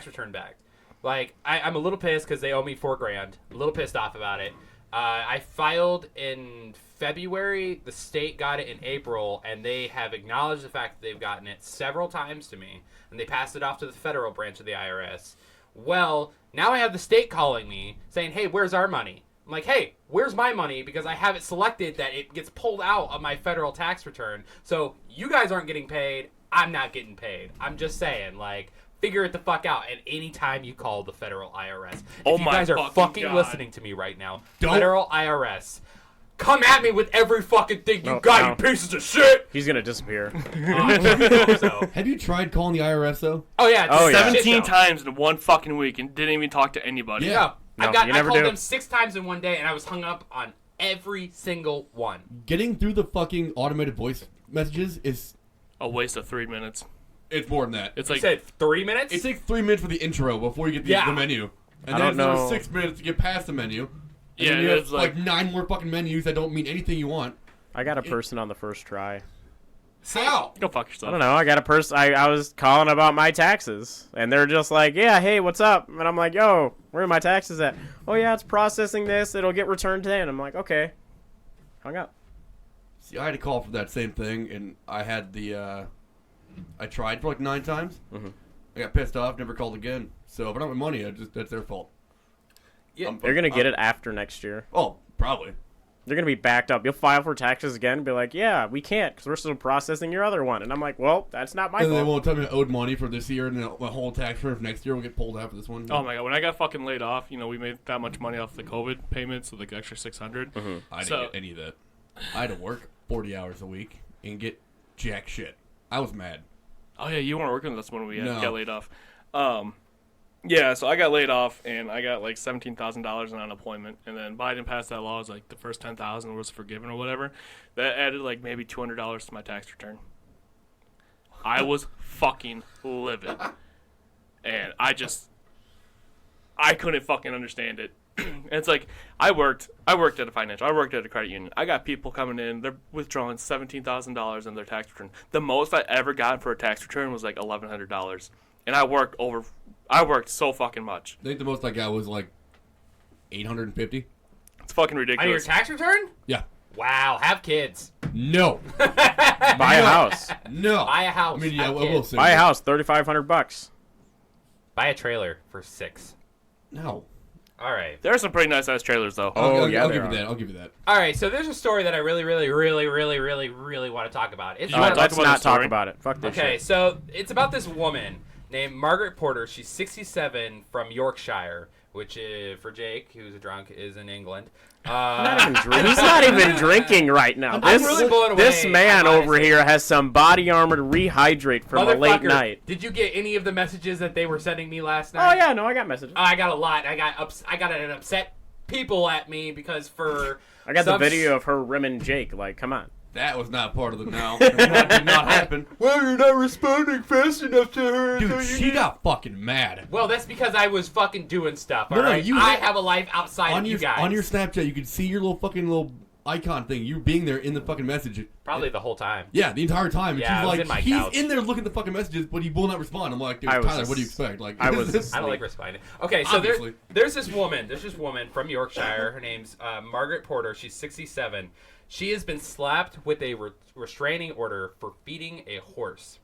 return back. Like I'm a little pissed because they owe me $4,000. A little pissed off about it. I filed in February. The state got it in April, and they have acknowledged the fact that they've gotten it several times to me, and they passed it off to the federal branch of the IRS. Well, now I have the state calling me saying, "Hey, where's our money?" I'm like, "Hey, where's my money?" Because I have it selected that it gets pulled out of my federal tax return. So you guys aren't getting paid. I'm not getting paid. I'm just saying, like, figure it the fuck out. And anytime you call the federal IRS, if Oh you my guys are fucking fucking God. listening to me right now, Don't- federal IRS, come at me with every fucking thing you No, got, no. you pieces of shit. He's gonna disappear. So- Have you tried calling the IRS though? oh yeah, it's Oh, a yeah. shit 17 show. times in one fucking week and didn't even talk to anybody. Yeah. No, No, you I never called do. them 6 times in one day, and I was hung up on every single one. Getting through the fucking automated voice messages is A waste of 3 minutes. it's more than that. It's You like, said 3 minutes? It takes 3 minutes for the intro before you get Yeah. the menu. And I then don't it's another know. 6 minutes to get past the menu. And Yeah, then you have it's like- 9 more fucking menus that don't mean anything you want. I got a person on the first try. How? go fuck I yourself. don't know. I got a person. I was calling about my taxes, and they're just like, "Yeah, hey, what's up?" And I'm like, "Yo, where are my taxes at?" "Oh yeah, it's processing this. It'll get returned today." And I'm like, "Okay." Hung up. See, I had to call for that same thing, and I had the, I tried for like 9 times. Mhm. I got pissed off, never called again. So if I don't have money, that's their fault. Yeah. They're gonna get it after next year. Oh, probably. They're gonna be backed up. You'll file for taxes again and be like, "Yeah, we can't because we're still processing your other one." And I'm like, "Well, that's not my And they fault." won't tell me I owed money for this year, and then my whole tax return for next year will get pulled out for this one. Oh my god, when I got fucking laid off, you know, we made that much money off the COVID payments, so like extra 600. I didn't So- get any of that. I had to work 40 hours a week and get jack shit. I was mad. Oh yeah, you weren't working with us when we No. got laid off. Yeah, so I got laid off and I got like $17,000 in unemployment, and then Biden passed that law. It was like the first 10,000 was forgiven or whatever. That added like maybe $200 to my tax return. I was fucking livid, and I couldn't fucking understand it. And it's like I worked at a credit union. I got people coming in, they're withdrawing $17,000 in their tax return. The most I ever got for a tax return was like $1,100, and I worked so fucking much. I think the most I got was like 850. It's fucking On your ridiculous. tax return? Yeah. Wow, have kids. No. Buy a house. No. Buy a house. I mean, yeah, have I will kids. say. Buy a house. $3,500. Buy a trailer for $6. No. All right. There are some pretty nice ass trailers though. Oh, I'll yeah, give there you are. that. I'll give you that. All right, so there's a story that I really want to talk about. It's You wanna about- talk Let's about not the talk story? about it. Fuck this Okay, shit. so it's about this woman named Margaret Porter. She's 67 from Yorkshire, which for Jake, who's a drunk, is in England. He's not even drinking right now. I'm really blown away. This man I'm over honestly- here has some body armor to rehydrate from a late Motherfucker, night. Did you get any of the messages that they were sending me last night? Oh yeah, no, I got messages. I got a lot. I got an upset people at me because for I got the some video of her rimming Jake. Like, come on. That was not part of the no. That did not happen. Well, you're not responding fast enough to her. Dude, she got fucking mad. Well, that's because I was fucking doing stuff. No, All no, right, you I had- have a life outside On of your you guys. on your Snapchat, you could see your little icon thing. You being there in the fucking message. Probably the whole time. Yeah, the entire time. And Yeah, I was she's in my like, couch. he's in there looking at the fucking messages, but he will not respond. I'm like, dude, I was Tyler, just- what do you expect? Like, I was this- I don't like responding. Okay, so Obviously. there's this woman. There's this woman from Yorkshire. Her name's Margaret Porter. She's 67. She has been slapped with a restraining order for feeding a horse.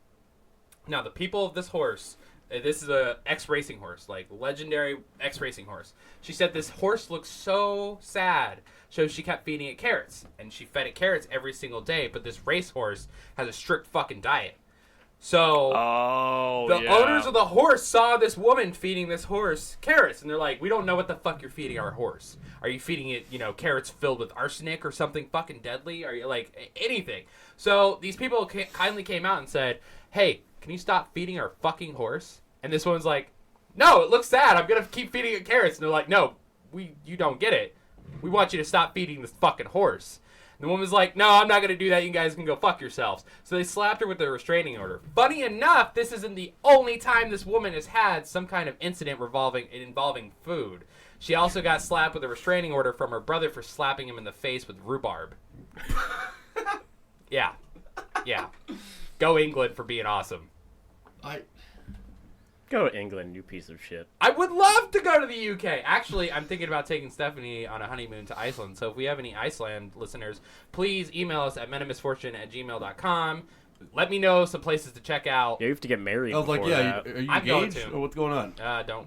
Now, the people of this horse, this is a ex-racing horse, like legendary ex-racing horse. She said this horse looks so sad, so she kept feeding it carrots, and she fed it carrots every single day. But this racehorse has a strict fucking diet. So Oh, the yeah. owners of the horse saw this woman feeding this horse carrots, and they're like, "We don't know what the fuck you're feeding our horse. Are you feeding it, carrots filled with arsenic or something fucking deadly? Are you like anything?" So these people kindly came out and said, "Hey, can you stop feeding our fucking horse?" And this woman's like, "No, it looks sad. I'm gonna keep feeding it carrots." And they're like, "No, you don't get it. We want you to stop feeding this fucking horse." The woman's like, "No, I'm not going to do that. You guys can go fuck yourselves." So they slapped her with a restraining order. Funny enough, this isn't the only time this woman has had some kind of incident involving food. She also got slapped with a restraining order from her brother for slapping him in the face with rhubarb. Yeah. Go England for being awesome. Go to England, you piece of shit. I would love to go to the UK. Actually, I'm thinking about taking Stephanie on a honeymoon to Iceland. So if we have any Iceland listeners, please email us at menamisfortune@gmail.com. Let me know some places to check out. Yeah, you have to get married. I was like, before yeah, that. are you I'm going engaged? to. Or what's going on?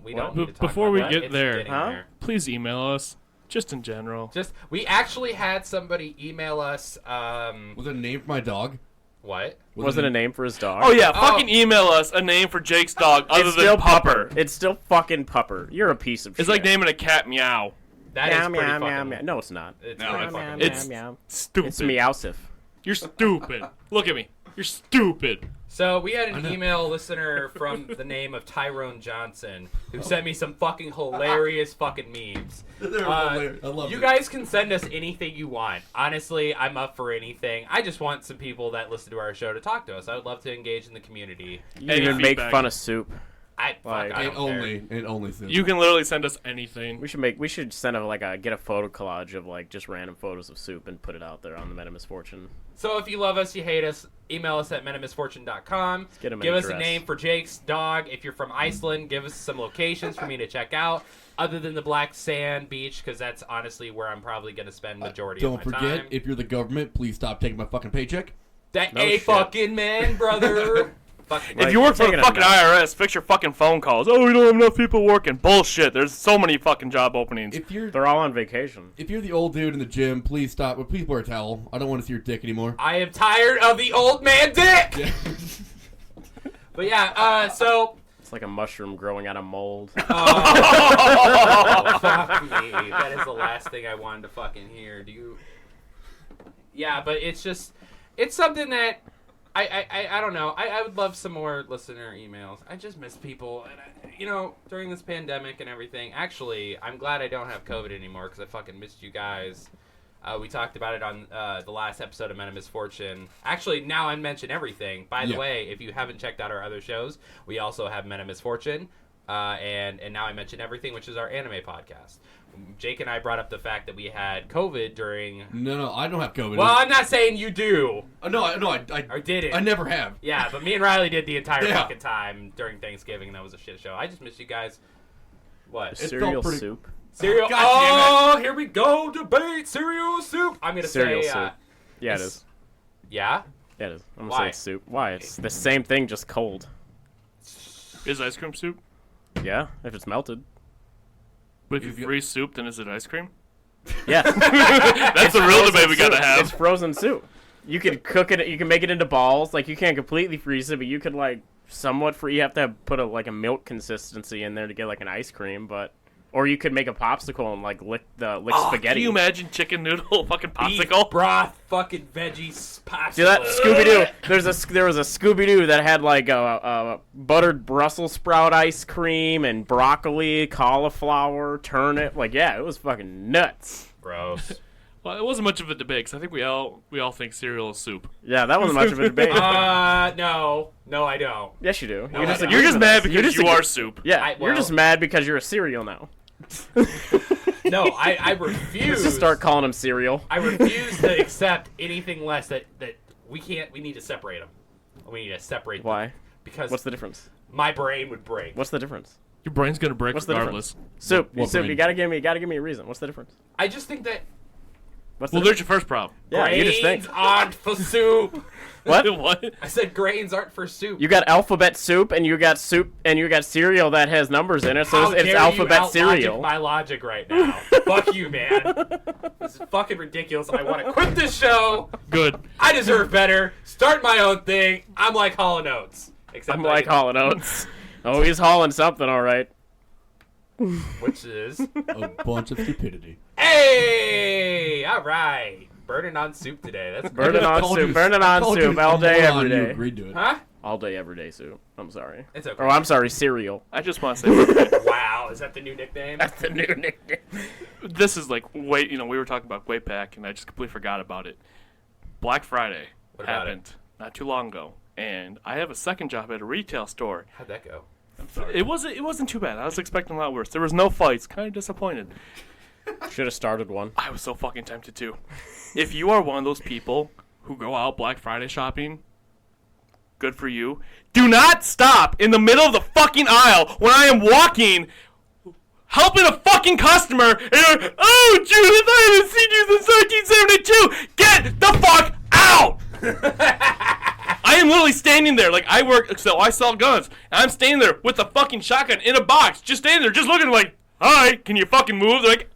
We don't need to talk Before about we that. get It's there- getting Huh? there. Please email us, just in general. We actually had somebody email us. Was it a name for my dog? What? Was it a name for his dog? Oh yeah, fucking email us a name for Jake's dog other It's than still Pupper. It's still fucking Pupper. You're a piece of shit. It's like naming a cat Meow. That is meow, pretty meow, fucking. meow, meow. No, it's not. It's No, pretty it's- fucking. it's- meow. Stupid. It's Meowsif. You're stupid. Look at me. You're stupid. So we had an know. email listener from the name of Tyrone Johnson who sent me some fucking hilarious fucking memes. They're hilarious. I love You it. guys can send us anything you want. Honestly, I'm up for anything. I just want some people that listen to our show to talk to us. I would love to engage in the community. You Any even make feedback. fun of soup. I Like, don't care. And only Sid. You can literally send us anything. We should send get a photo collage of like just random photos of soup and put it out there on the Meta Misfortune. So if you love us, you hate us, email us at menamisfortune.com. get 'em an Give us a address. name for Jake's dog. If you're from Iceland, give us some locations for me to check out, other than the Black Sand Beach, because that's honestly where I'm probably going to spend majority Don't of my forget, time. if you're the government, please stop taking my fucking paycheck. That No a shit. fucking man, brother. Fucking If you work for taking the a fucking nap. IRS, fix your fucking phone calls. Oh, we don't have enough people working. Bullshit. There's so many fucking job openings. If you're They're all on vacation. the old dude in the gym, please stop. Well, please wear a towel. I don't want to see your dick anymore. I am tired of the old man dick. Yeah. But yeah, so It's like a mushroom growing out of mold. oh, fuck me. That is the last thing I wanted to fucking hear. Yeah, but it's something that I don't know. I would love some more listener emails. I just miss people, and during this pandemic and everything. Actually, I'm glad I don't have COVID anymore because I fucking missed you guys. We talked about it on the last episode of Men of Misfortune. Actually, now I mention everything. By the Yeah. way, if you haven't checked out our other shows, we also have Men of Misfortune, and now I mention everything, which is our anime podcast. Jake and I brought up the fact that we had COVID during. No, I don't have COVID. Well, I'm not saying you do No, or I didn't. I never have. Yeah, but me and Riley did the entire Yeah. fucking time during Thanksgiving, and that was a shit show. I just missed you guys. What? felt Cereal pretty- soup. Cereal. God damn Oh, here we go. Debate cereal soup. I'm gonna Cereal say. soup. Yeah, it it's- is. Yeah. Yeah, it is. I'm gonna Why? say it's soup. Why? It's the same thing, just cold. Is ice cream soup? Yeah, if it's melted. But if If you you- freeze soup, then is it ice cream? Yeah. That's the real debate we gotta It's have. frozen soup. You could cook it. You can make it into balls. Like you can't completely freeze it, but you could like somewhat free. You have to put a milk consistency in there to get like an ice cream. But Or you could make a popsicle and like lick Oh, spaghetti. Can you imagine chicken noodle fucking Beef popsicle? broth, fucking veggies, pasta. Do that Scooby Doo. There was a Scooby Doo that had like a buttered Brussels sprout ice cream and broccoli, cauliflower, turnip. Like yeah, it was fucking nuts. Gross. Well, it wasn't much of a debate because I think we all think cereal is soup. Yeah, that wasn't much of a debate. No, I don't. Yes, you do. No, You just I don't. You're just mad You because just you agree- are soup. Yeah, you're well- just mad because you're a cereal now. No, I refuse. Let's just start calling him cereal. I refuse to accept anything less that we can't. We need to separate them. We need to separate them. Why? Because What's the difference? my brain would break. What's the difference? Your brain's gonna break What's the regardless. Soup. What Soup. brain? You gotta give me a reason. What's the difference? I just think that What's the Well, there's your first problem. yeah, you just grains think. aren't for soup. What? What? I said grains aren't for soup. You got alphabet soup, and you got soup, and you got cereal that has numbers in it, so How it's dare alphabet you cereal. out-logic my logic right now. Fuck you, man. This is fucking ridiculous. I want to quit this show. Good. I deserve better. Start my own thing. I'm like Hall & Oates. Except I'm I like didn't- hauling oats. Oh, he's hauling something, all right. Which is... A bunch of stupidity. Hey! All right. Burning on soup today. That's Burning on Told soup, you- burning on told soup, you all day, come on, every You day. agreed to it. Huh? All day, every day soup. I'm sorry. It's okay. Oh, I'm sorry, cereal. I just want to say Wow, is that the new nickname? That's the new nickname. this is like wait. You know, we were talking about way back, and I just completely forgot about it. Black Friday What about happened not too long ago, and I have a second job at a retail store. How'd that go? It wasn't too bad. I was expecting a lot worse. There was no fights. Kind of disappointed. Should have started one. I was so fucking tempted to. If you are one of those people who go out Black Friday shopping, good for you. Do not stop in the middle of the fucking aisle when I am walking, helping a fucking customer, and you're, oh, Judith, I haven't seen you since 1972. Get the fuck out! I am literally standing there, like, I sell guns, and I'm standing there with a fucking shotgun in a box, just standing there, just looking like, hi, can you fucking move? They're like,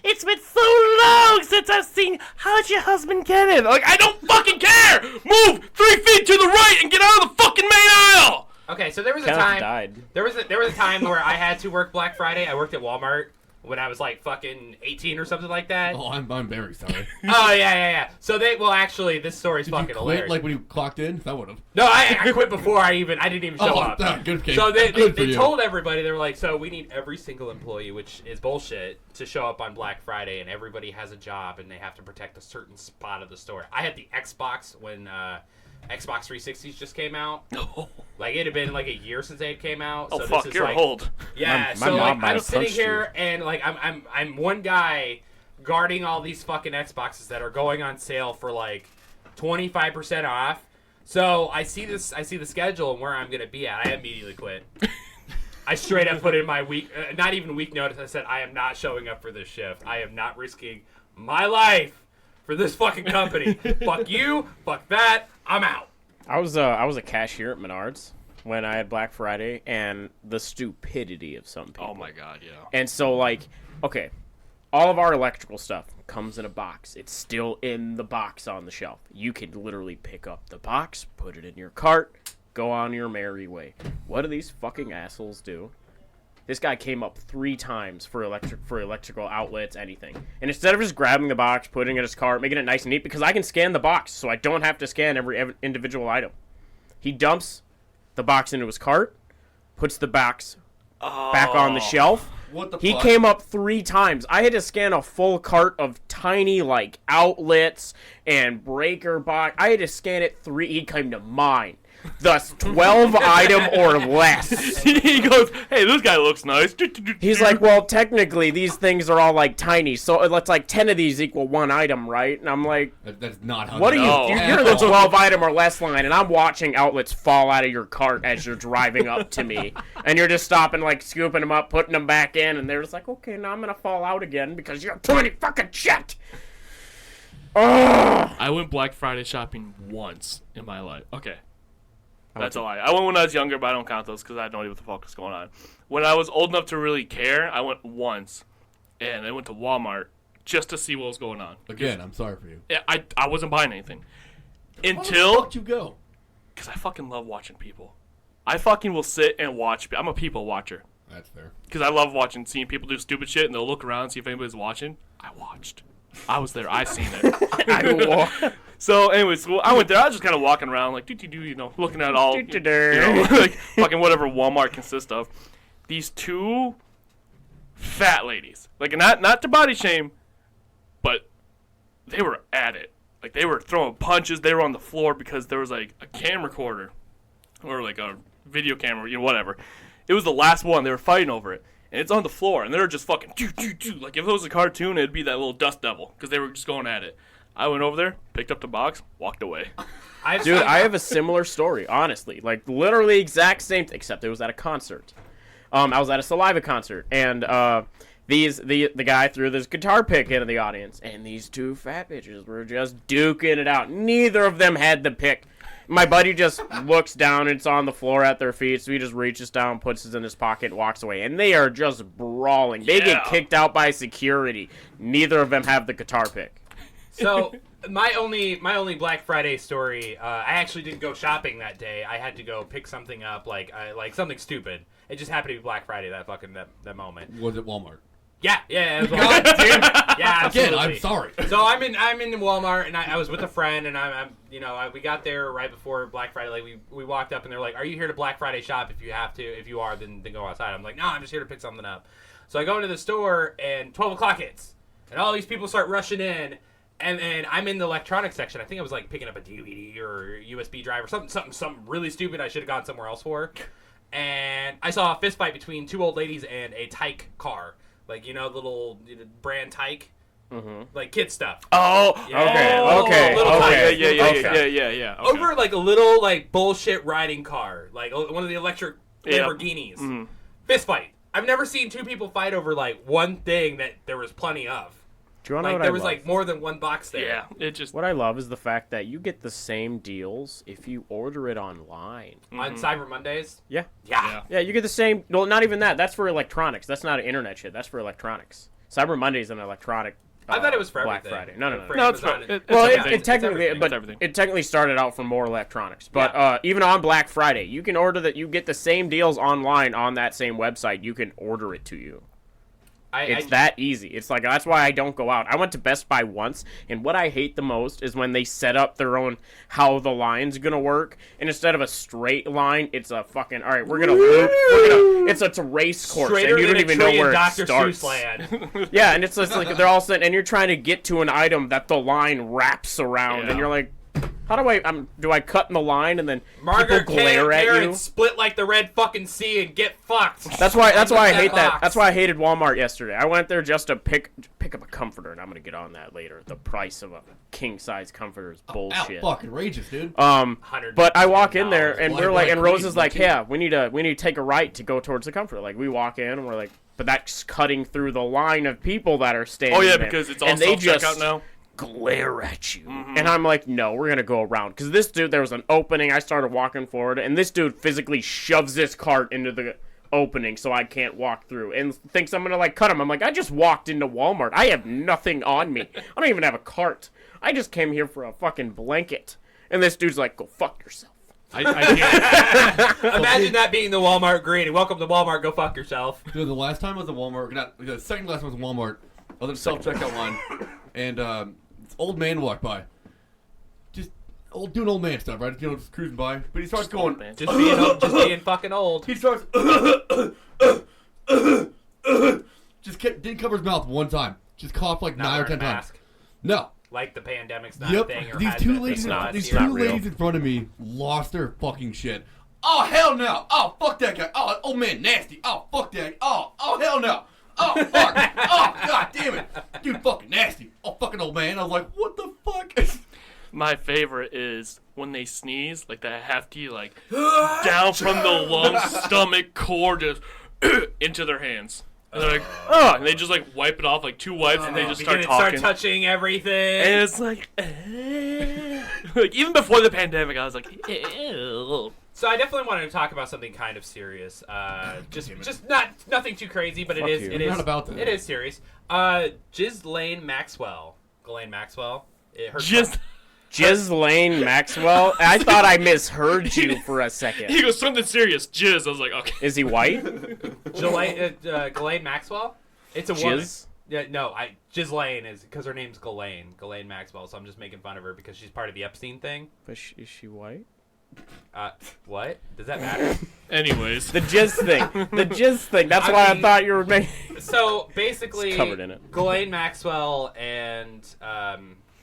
it's been so long since I've seen, how'd your husband get it? Like, I don't fucking care! Move 3 feet to the right and get out of the fucking main aisle! Okay, so there was a Kenneth time. died. There was a time where I had to work Black Friday. I worked at Walmart when I was like fucking 18 or something like that. Oh, I'm very sorry. Oh yeah. So actually, this story's Did fucking you quit hilarious. like when you clocked in? I would have. No, I quit before I didn't even show up. Good game. So they Good for you. told everybody, they were like, so we need every single employee, which is bullshit, to show up on Black Friday, and everybody has a job, and they have to protect a certain spot of the store. I had the Xbox when Xbox 360s just came out. Like, it had been like a year since they had came out. Oh, so fuck, this is you're like, old. Yeah, My so mom like might I'm have sitting punched here and like I'm one guy guarding all these fucking Xboxes that are going on sale for like 25% off. So I see the schedule and where I'm gonna be at. I immediately quit. I straight up put in my week, not even week notice. I said I am not showing up for this shift. I am not risking my life for this fucking company. Fuck you. Fuck that. I'm out. I was a cashier at Menards when I had Black Friday, and the stupidity of some people. Oh my god, yeah. And so, like, okay, all of our electrical stuff comes in a box. It's still in the box on the shelf. You can literally pick up the box, put it in your cart, go on your merry way. What do these fucking assholes do? This guy came up 3 times for electrical outlets, anything. And instead of just grabbing the box, putting it in his cart, making it nice and neat, because I can scan the box, so I don't have to scan every individual item. He dumps the box into his cart, puts the box back on the shelf. What the He fuck? came up 3 times. I had to scan a full cart of tiny, like, outlets and breaker box. I had to scan it 3. He came to mine. Thus, 12 item or less. He goes, hey, this guy looks nice. He's like, well, technically, these things are all, like, tiny. So it's like 10 of these equal 1 item, right? And I'm like, That's not how. what are you? No. You're the 12 item or less line, and I'm watching outlets fall out of your cart as you're driving up to me. And you're just stopping, like, scooping them up, putting them back in, and they're just like, okay, now I'm going to fall out again because you have too many fucking shit. Ugh. I went Black Friday shopping once in my life. Okay. That's a lie. I went when I was younger, but I don't count those because I had no idea what the fuck was going on. When I was old enough to really care, I went once, and I went to Walmart just to see what was going on. Again, I'm sorry for you. Yeah, I wasn't buying anything. Why Until, the fuck you go? because I fucking love watching people. I fucking will sit and watch. I'm a people watcher. That's fair. Because I love seeing people do stupid shit, and they'll look around and see if anybody's watching. I watched. I was there. I seen it. So, anyways, I went there. I was just kind of walking around, like, looking at all, like, fucking whatever Walmart consists of. These two fat ladies, like, not to body shame, but they were at it. Like, they were throwing punches. They were on the floor because there was, like, a camera recorder or, like, a video camera, whatever. It was the last one. They were fighting over it. And it's on the floor, and they're just fucking like, if it was a cartoon, it'd be that little dust devil because they were just going at it. I went over there, picked up the box, walked away. Dude, I have a similar story, honestly. Like, literally exact same, except it was at a concert. I was at a Saliva concert, and the guy threw this guitar pick into the audience, and these two fat bitches were just duking it out. Neither of them had the pick. My buddy just looks down, and it's on the floor at their feet, so he just reaches down, puts it in his pocket, and walks away. And they are just brawling. They get kicked out by security. Neither of them have the guitar pick. So my only Black Friday story. I actually didn't go shopping that day. I had to go pick something up, like something stupid. It just happened to be Black Friday that moment. Was it Walmart? Yeah, it was Walmart. God damn it. Yeah, absolutely. Again, I'm sorry. So I'm in Walmart, and I was with a friend, and we got there right before Black Friday. Like we walked up, and they're like, "Are you here to Black Friday shop? If you have to, if you are, then go outside." I'm like, "No, I'm just here to pick something up." So I go into the store, and 12 o'clock hits, and all these people start rushing in. And I'm in the electronics section. I think I was like picking up a DVD or USB drive or something really stupid I should have gone somewhere else for. And I saw a fist fight between two old ladies and a Tyke car. Like, little brand Tyke. Mm-hmm. Like kid stuff. Oh, Okay. Yeah. Okay. Over like a little like bullshit riding car. Like one of the electric Lamborghinis. Mm-hmm. Fist fight. I've never seen two people fight over like one thing that there was plenty of. Do you want to know Like what there I was love? like more than one box there. Yeah, it just... What I love is the fact that you get the same deals if you order it online. On Cyber Mondays. Yeah. Yeah. Yeah, you get the same. Well, not even that. That's for electronics. That's not internet shit. That's for electronics. Cyber Monday is an electronic. I thought it was for Black everything. Friday. No. For No, it's Amazon. fine. Well, everything. it technically, everything. but It's everything. it technically started out for more electronics. But even on Black Friday, you can order that. You get the same deals online on that same website. You can order it to you. It's that easy. It's like, that's why I don't go out. I went to Best Buy once, and what I hate the most is when they set up their own, how the line's gonna work, and instead of a straight line, it's a fucking, all right, we're gonna loop, it's a race course, Straighter and you don't than a even know trillion where Dr. it starts. Seuss land. Yeah, and it's just like, they're all sitting, and you're trying to get to an item that the line wraps around, Yeah. and you're like, how do I cut in the line, and then Margaret people glare at you? and split like the Red fucking Sea and get fucked. That's why I hate that. box. That's why I hated Walmart yesterday. I went there just to pick up a comforter, and I'm gonna get on that later. The price of a king size comforter is bullshit. Fucking outrageous, dude. But I walk in there, and Why we're like, black and Rose crazy, is like, too? yeah, we need to take a right to go towards the comforter. Like, we walk in, and we're like, but that's cutting through the line of people that are standing. Oh, yeah, there. because it's all and they self-checkout just now. glare at you. And I'm like, no, we're gonna go around. Because this dude, there was an opening, I started walking forward, and this dude physically shoves this cart into the opening so I can't walk through, and thinks I'm gonna like cut him. I'm like, I just walked into Walmart. I have nothing on me. I don't even have a cart. I just came here for a fucking blanket. And this dude's like, go fuck yourself. I can't. Imagine that being the Walmart greeting. Welcome to Walmart. Go fuck yourself. Dude, the last time I was at Walmart, the second last time I was at Walmart, I was at the self-checkout line, and this old man walked by. Just doing old man stuff, right? Just cruising by. But he starts going, man. Just being fucking old. he starts, didn't cover his mouth one time. Just coughed like Not 9 or wearing 10 a times. mask. No. Like the pandemic's not a Yep. thing. Or These has two been. ladies, It's not. these It's not two real. ladies in front of me lost their fucking shit. Oh hell no! Oh fuck that guy! Oh old man nasty! Oh fuck that! Oh hell no! Oh fuck! Oh god damn it! Dude fucking nasty! Oh fucking old man! I was like, what the fuck? My favorite is when they sneeze, like that hefty, like, down from the lung, stomach, core, just into their hands. And they're like, oh, and they just like wipe it off, like 2 wipes, and they just start talking. Start touching everything. And it's like, like, even before the pandemic, I was like, ew. So I definitely wanted to talk about something kind of serious. Just nothing too crazy, but Fuck it is you. it We're is not about that. it is serious. Ghislaine Maxwell. Her Just, Ghislaine Maxwell? I thought I misheard you for a He second. goes, something serious. Jizz. I was like, okay. Is he white? Ghislaine Maxwell. It's a woman. Jizz? Yeah, no, Ghislaine is because her name's Ghislaine Maxwell. So I'm just making fun of her because she's part of the Epstein thing. But is she white? What? Does that matter? Anyways. The jizz thing. The jizz thing. That's I why mean- I thought you were making. So basically, It's covered in it. Ghislaine Maxwell and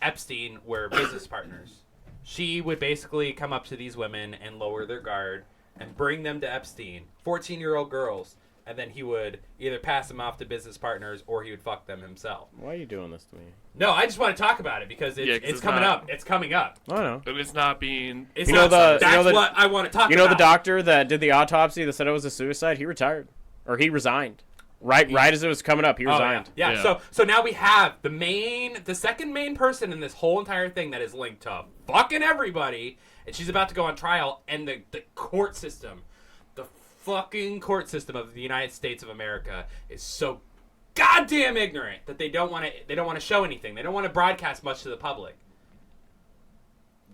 Epstein were business partners. She would basically come up to these women and lower their guard and bring them to Epstein, 14-year-old girls, and then he would either pass them off to business partners or he would fuck them himself. Why are you doing this to me? No, I just want to talk about it because it's, Yeah, 'cause it's it's coming not- up. It's coming up. I know. It's not being. It's You know not, the- that's you know the- what I want to talk You know about. the doctor that did the autopsy that said it was a suicide? He retired. Or he resigned. Right as it was coming up, he Oh, resigned. yeah. Yeah. So now we have the second main person in this whole entire thing that is linked to fucking everybody, and she's about to go on trial, and the court system, the fucking court system of the United States of America is so goddamn ignorant that they don't want to show anything. They don't want to broadcast much to the public.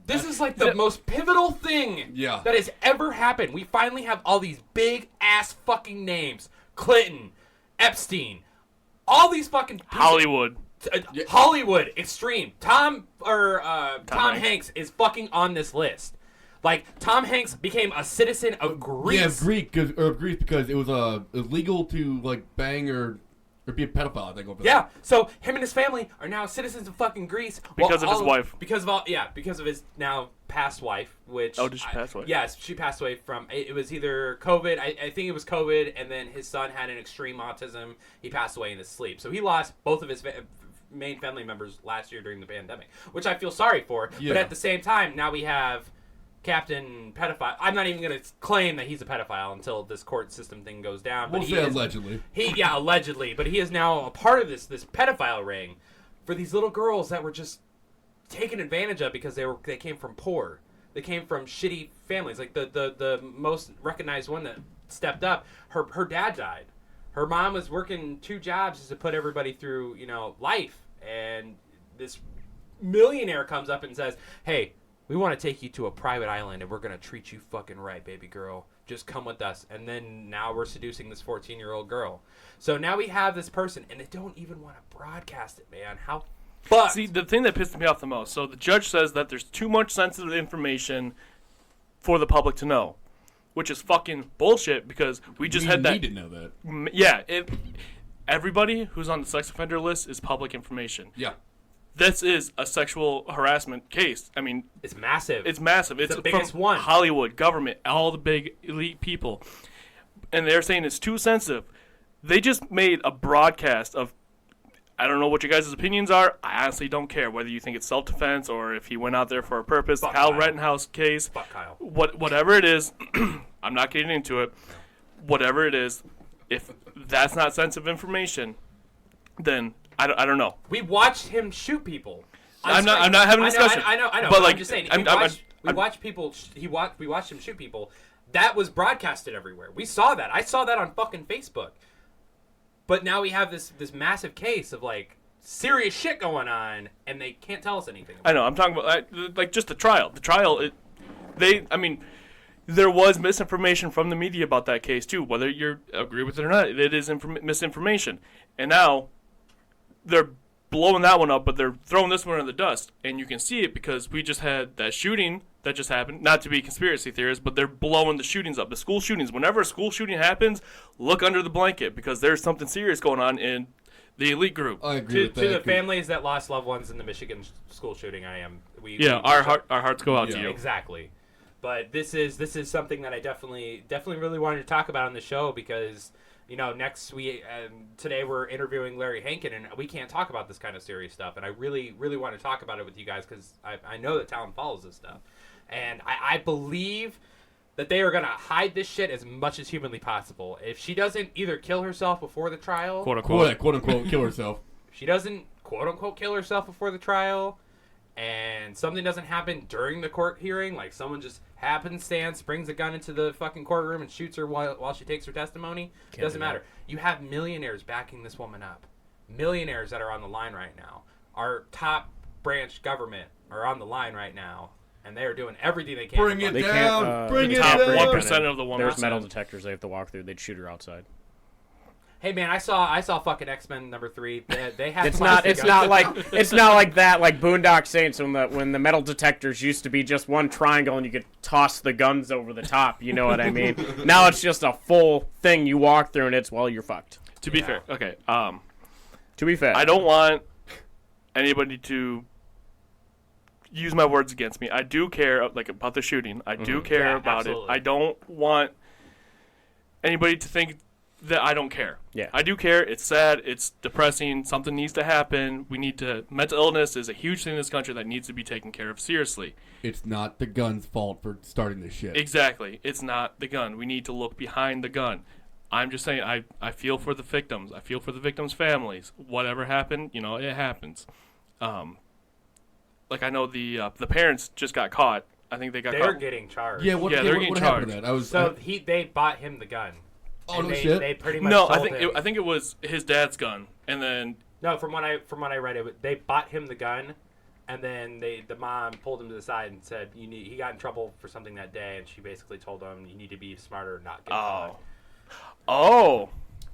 This is like the most pivotal thing Yeah. that has ever happened. We finally have all these big ass fucking names. Clinton, Epstein, all these fucking pieces- Hollywood. Hollywood, extreme. Tom Hanks. Hanks is fucking on this list. Like Tom Hanks became a citizen of Greece. Yeah, Greece because it was illegal to like bang or be a pedophile. I think. Yeah, so him and his family are now citizens of fucking Greece Because of his wife. Because of his now past wife, which Oh, did she pass away? Yes, she passed away from. It was either COVID. I think it was COVID, and then his son had an extreme autism. He passed away in his sleep, so he lost both of his main family members last year during the pandemic, which I feel sorry for. Yeah. But at the same time, now we have Captain Pedophile. I'm not even going to claim that he's a pedophile until this court system thing goes down. But We'll he say is, allegedly. allegedly, but he is now a part of this pedophile ring for these little girls that were just taken advantage of because they came from poor. They came from shitty families. Like the most recognized one that stepped up, her dad died. Her mom was working 2 jobs just to put everybody through, life. And this millionaire comes up and says, "Hey, we want to take you to a private island and we're going to treat you fucking right, baby girl. Just come with us." And then now we're seducing this 14-year-old girl. So now we have this person and they don't even want to broadcast it, man. How fucked. See, the thing that pissed me off the most. So the judge says that there's too much sensitive information for the public to know, which is fucking bullshit because we just had that. need to know that. Yeah, everybody who's on the sex offender list is public information. Yeah. This is a sexual harassment case. I mean, It's massive. it's massive. It's the biggest from one. Hollywood, government, all the big elite people. And they're saying it's too sensitive. They just made a broadcast of, I don't know what your guys' opinions are. I honestly don't care whether you think it's self-defense or if he went out there for a purpose. Fuck Kyle Kyle. Rittenhouse case. Fuck Kyle. Whatever it is, I'm not getting into it. Whatever it is, if that's not sensitive information, then I don't know. We watched him shoot people. I'm not having a discussion. I know. But, But like, I'm just saying. I'm- We watched people. We watched him shoot people. That was broadcasted everywhere. We saw that. I saw that on fucking Facebook. But now we have this massive case of like serious shit going on, and they can't tell us anything. I know. I'm talking about like just the trial. The trial. There was misinformation from the media about that case too. Whether you agree with it or not, it is misinformation. And now they're blowing that one up, but they're throwing this one in the dust. And you can see it because we just had that shooting that just happened. Not to be conspiracy theorists, but they're blowing the shootings up. The school shootings. Whenever a school shooting happens, look under the blanket because there's something serious going on in the elite group. I agree To with that. the families that lost loved ones in the Michigan school shooting, Our hearts go out to you. Exactly. But this is something that I definitely really wanted to talk about on the show because next today we're interviewing Larry Hankin and we can't talk about this kind of serious stuff, and I really want to talk about it with you guys because I know that Talon follows this stuff, and I believe that they are gonna hide this shit as much as humanly possible. If she doesn't either kill herself before the trial, Quote unquote. quote unquote kill herself. if she doesn't quote unquote kill herself before the trial, and something doesn't happen during the court hearing, like someone just happenstance brings a gun into the fucking courtroom and shoots her while she takes her testimony, it doesn't matter. You have millionaires backing this woman up. Millionaires that are on the line right now. Our top branch government are on the line right now, and they are doing everything they can. Bring to it find- They down. can't, Bring the it top down. 1% of the 1%. There's metal detectors they have to walk through. They'd shoot her outside. Hey man, I saw fucking X-Men #3. They have It's plastic not guns. it's not like that like Boondock Saints when the metal detectors used to be just one triangle and you could toss the guns over the top. You know what I mean? Now it's just a full thing you walk through and it's you're fucked. To be Yeah. fair, okay. To be fair, I don't want anybody to use my words against me. I do care about the shooting. I do care Yeah, about absolutely. it. I don't want anybody to think that I don't care. Yeah. I do care. It's sad. It's depressing. Something needs to happen. Mental illness is a huge thing in this country that needs to be taken care of seriously. It's not the gun's fault for starting this shit. Exactly. It's not the gun. We need to look behind the gun. I'm just saying, I feel for the victims. I feel for the victims' families. Whatever happened, it happens. I know the parents just got caught. I think they got They're caught. getting charged. Yeah, what Yeah, they're getting what happened to charged. that? I was So they bought him the gun. oh And no they, shit. They pretty much No, told him. I think it was his dad's gun, and then No, from what I read, they bought him the gun, and then the mom pulled him to the side and said, he got in trouble for something that day, and she basically told him, you need to be smarter, not get caught. oh,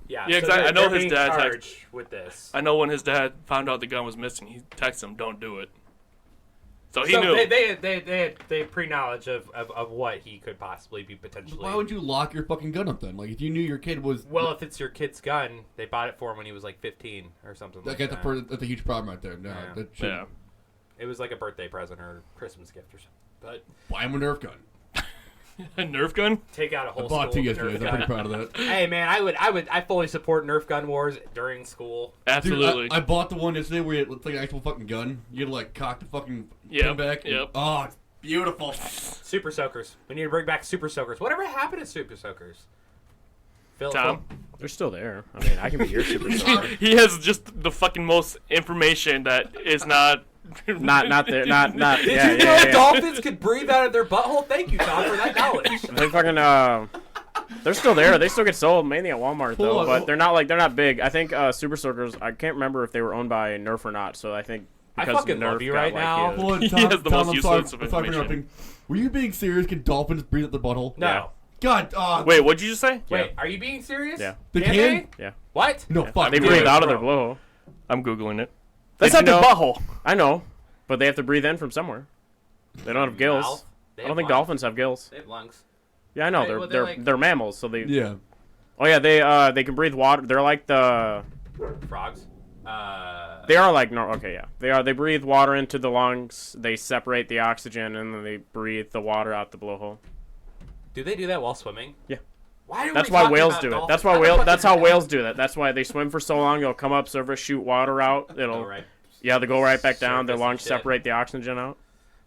Yeah, Yeah, so exactly. they're- I know they're his being dad charged with this. I know when his dad found out the gun was missing, he texted him, "Don't do it." So he So knew. they had pre-knowledge of what he could possibly be potentially. Why would you lock your fucking gun up then? Like if you knew your kid was Well, if it's your kid's gun, they bought it for him when he was like 15 or something like that's that. that's a huge problem right there. No, Yeah. that should Yeah. It was like a birthday present or Christmas gift or something. But buy him a Nerf gun. A Nerf gun? take out a I whole bought school two with a yesterday. Nerf I'm pretty gun. proud of that. Hey man, I fully support Nerf gun wars during school. Absolutely. Dude, I bought the one yesterday where it looks like an actual fucking gun. You had to like cock the fucking Yep, pin back. and- yep. Oh, it's beautiful. Super soakers. We need to bring back super soakers. Whatever happened to super soakers? Phil, Tom? They're still there. I mean, I can be your super soaker. He has just the fucking most information that is not. not there. Not. Did Yeah, you know yeah, yeah. dolphins could breathe out of their butthole? Thank you, Tom, for that knowledge. They fucking they're still there. They still get sold mainly at Walmart though, Hold on. but they're not big. I think Super Soakers. I can't remember if they were owned by Nerf or not. So I think I because fucking Nerf love you got, right like, now. his- Hold on, He Tom, has the Tom, most I'm sorry, useless of I'm sorry for information. interrupting. Were you being serious? Can dolphins breathe up their butthole? No. Yeah. God, Wait, what'd you just say? Wait, are you being serious? Yeah. They Can can? they? Yeah. What? No, fuck. They dude. breathe out of bro. their blowhole. I'm Googling it. That's Did not you their know- butthole. I know, but they have to breathe in from somewhere. They don't have gills. Mouth? They I don't have think lungs. dolphins have gills. They have lungs. Yeah, I know. Right, They're well, they're they're like- they're mammals, so they. Yeah. Oh yeah, they can breathe water. They're like the. Frogs. They are like no. Okay, yeah. They are. They breathe water into the lungs. They separate the oxygen, and then they breathe the water out the blowhole. Do they do that while swimming? Yeah. Why? Are That's we why talking whales about do it. dolphins? That's why How the whale. fuck That's is how that- whales do that. That's why they swim for so long. They'll come up, surface, shoot water out. It'll. Oh, right. Yeah, they go right back down. Their Surface and lungs shit. separate the oxygen out.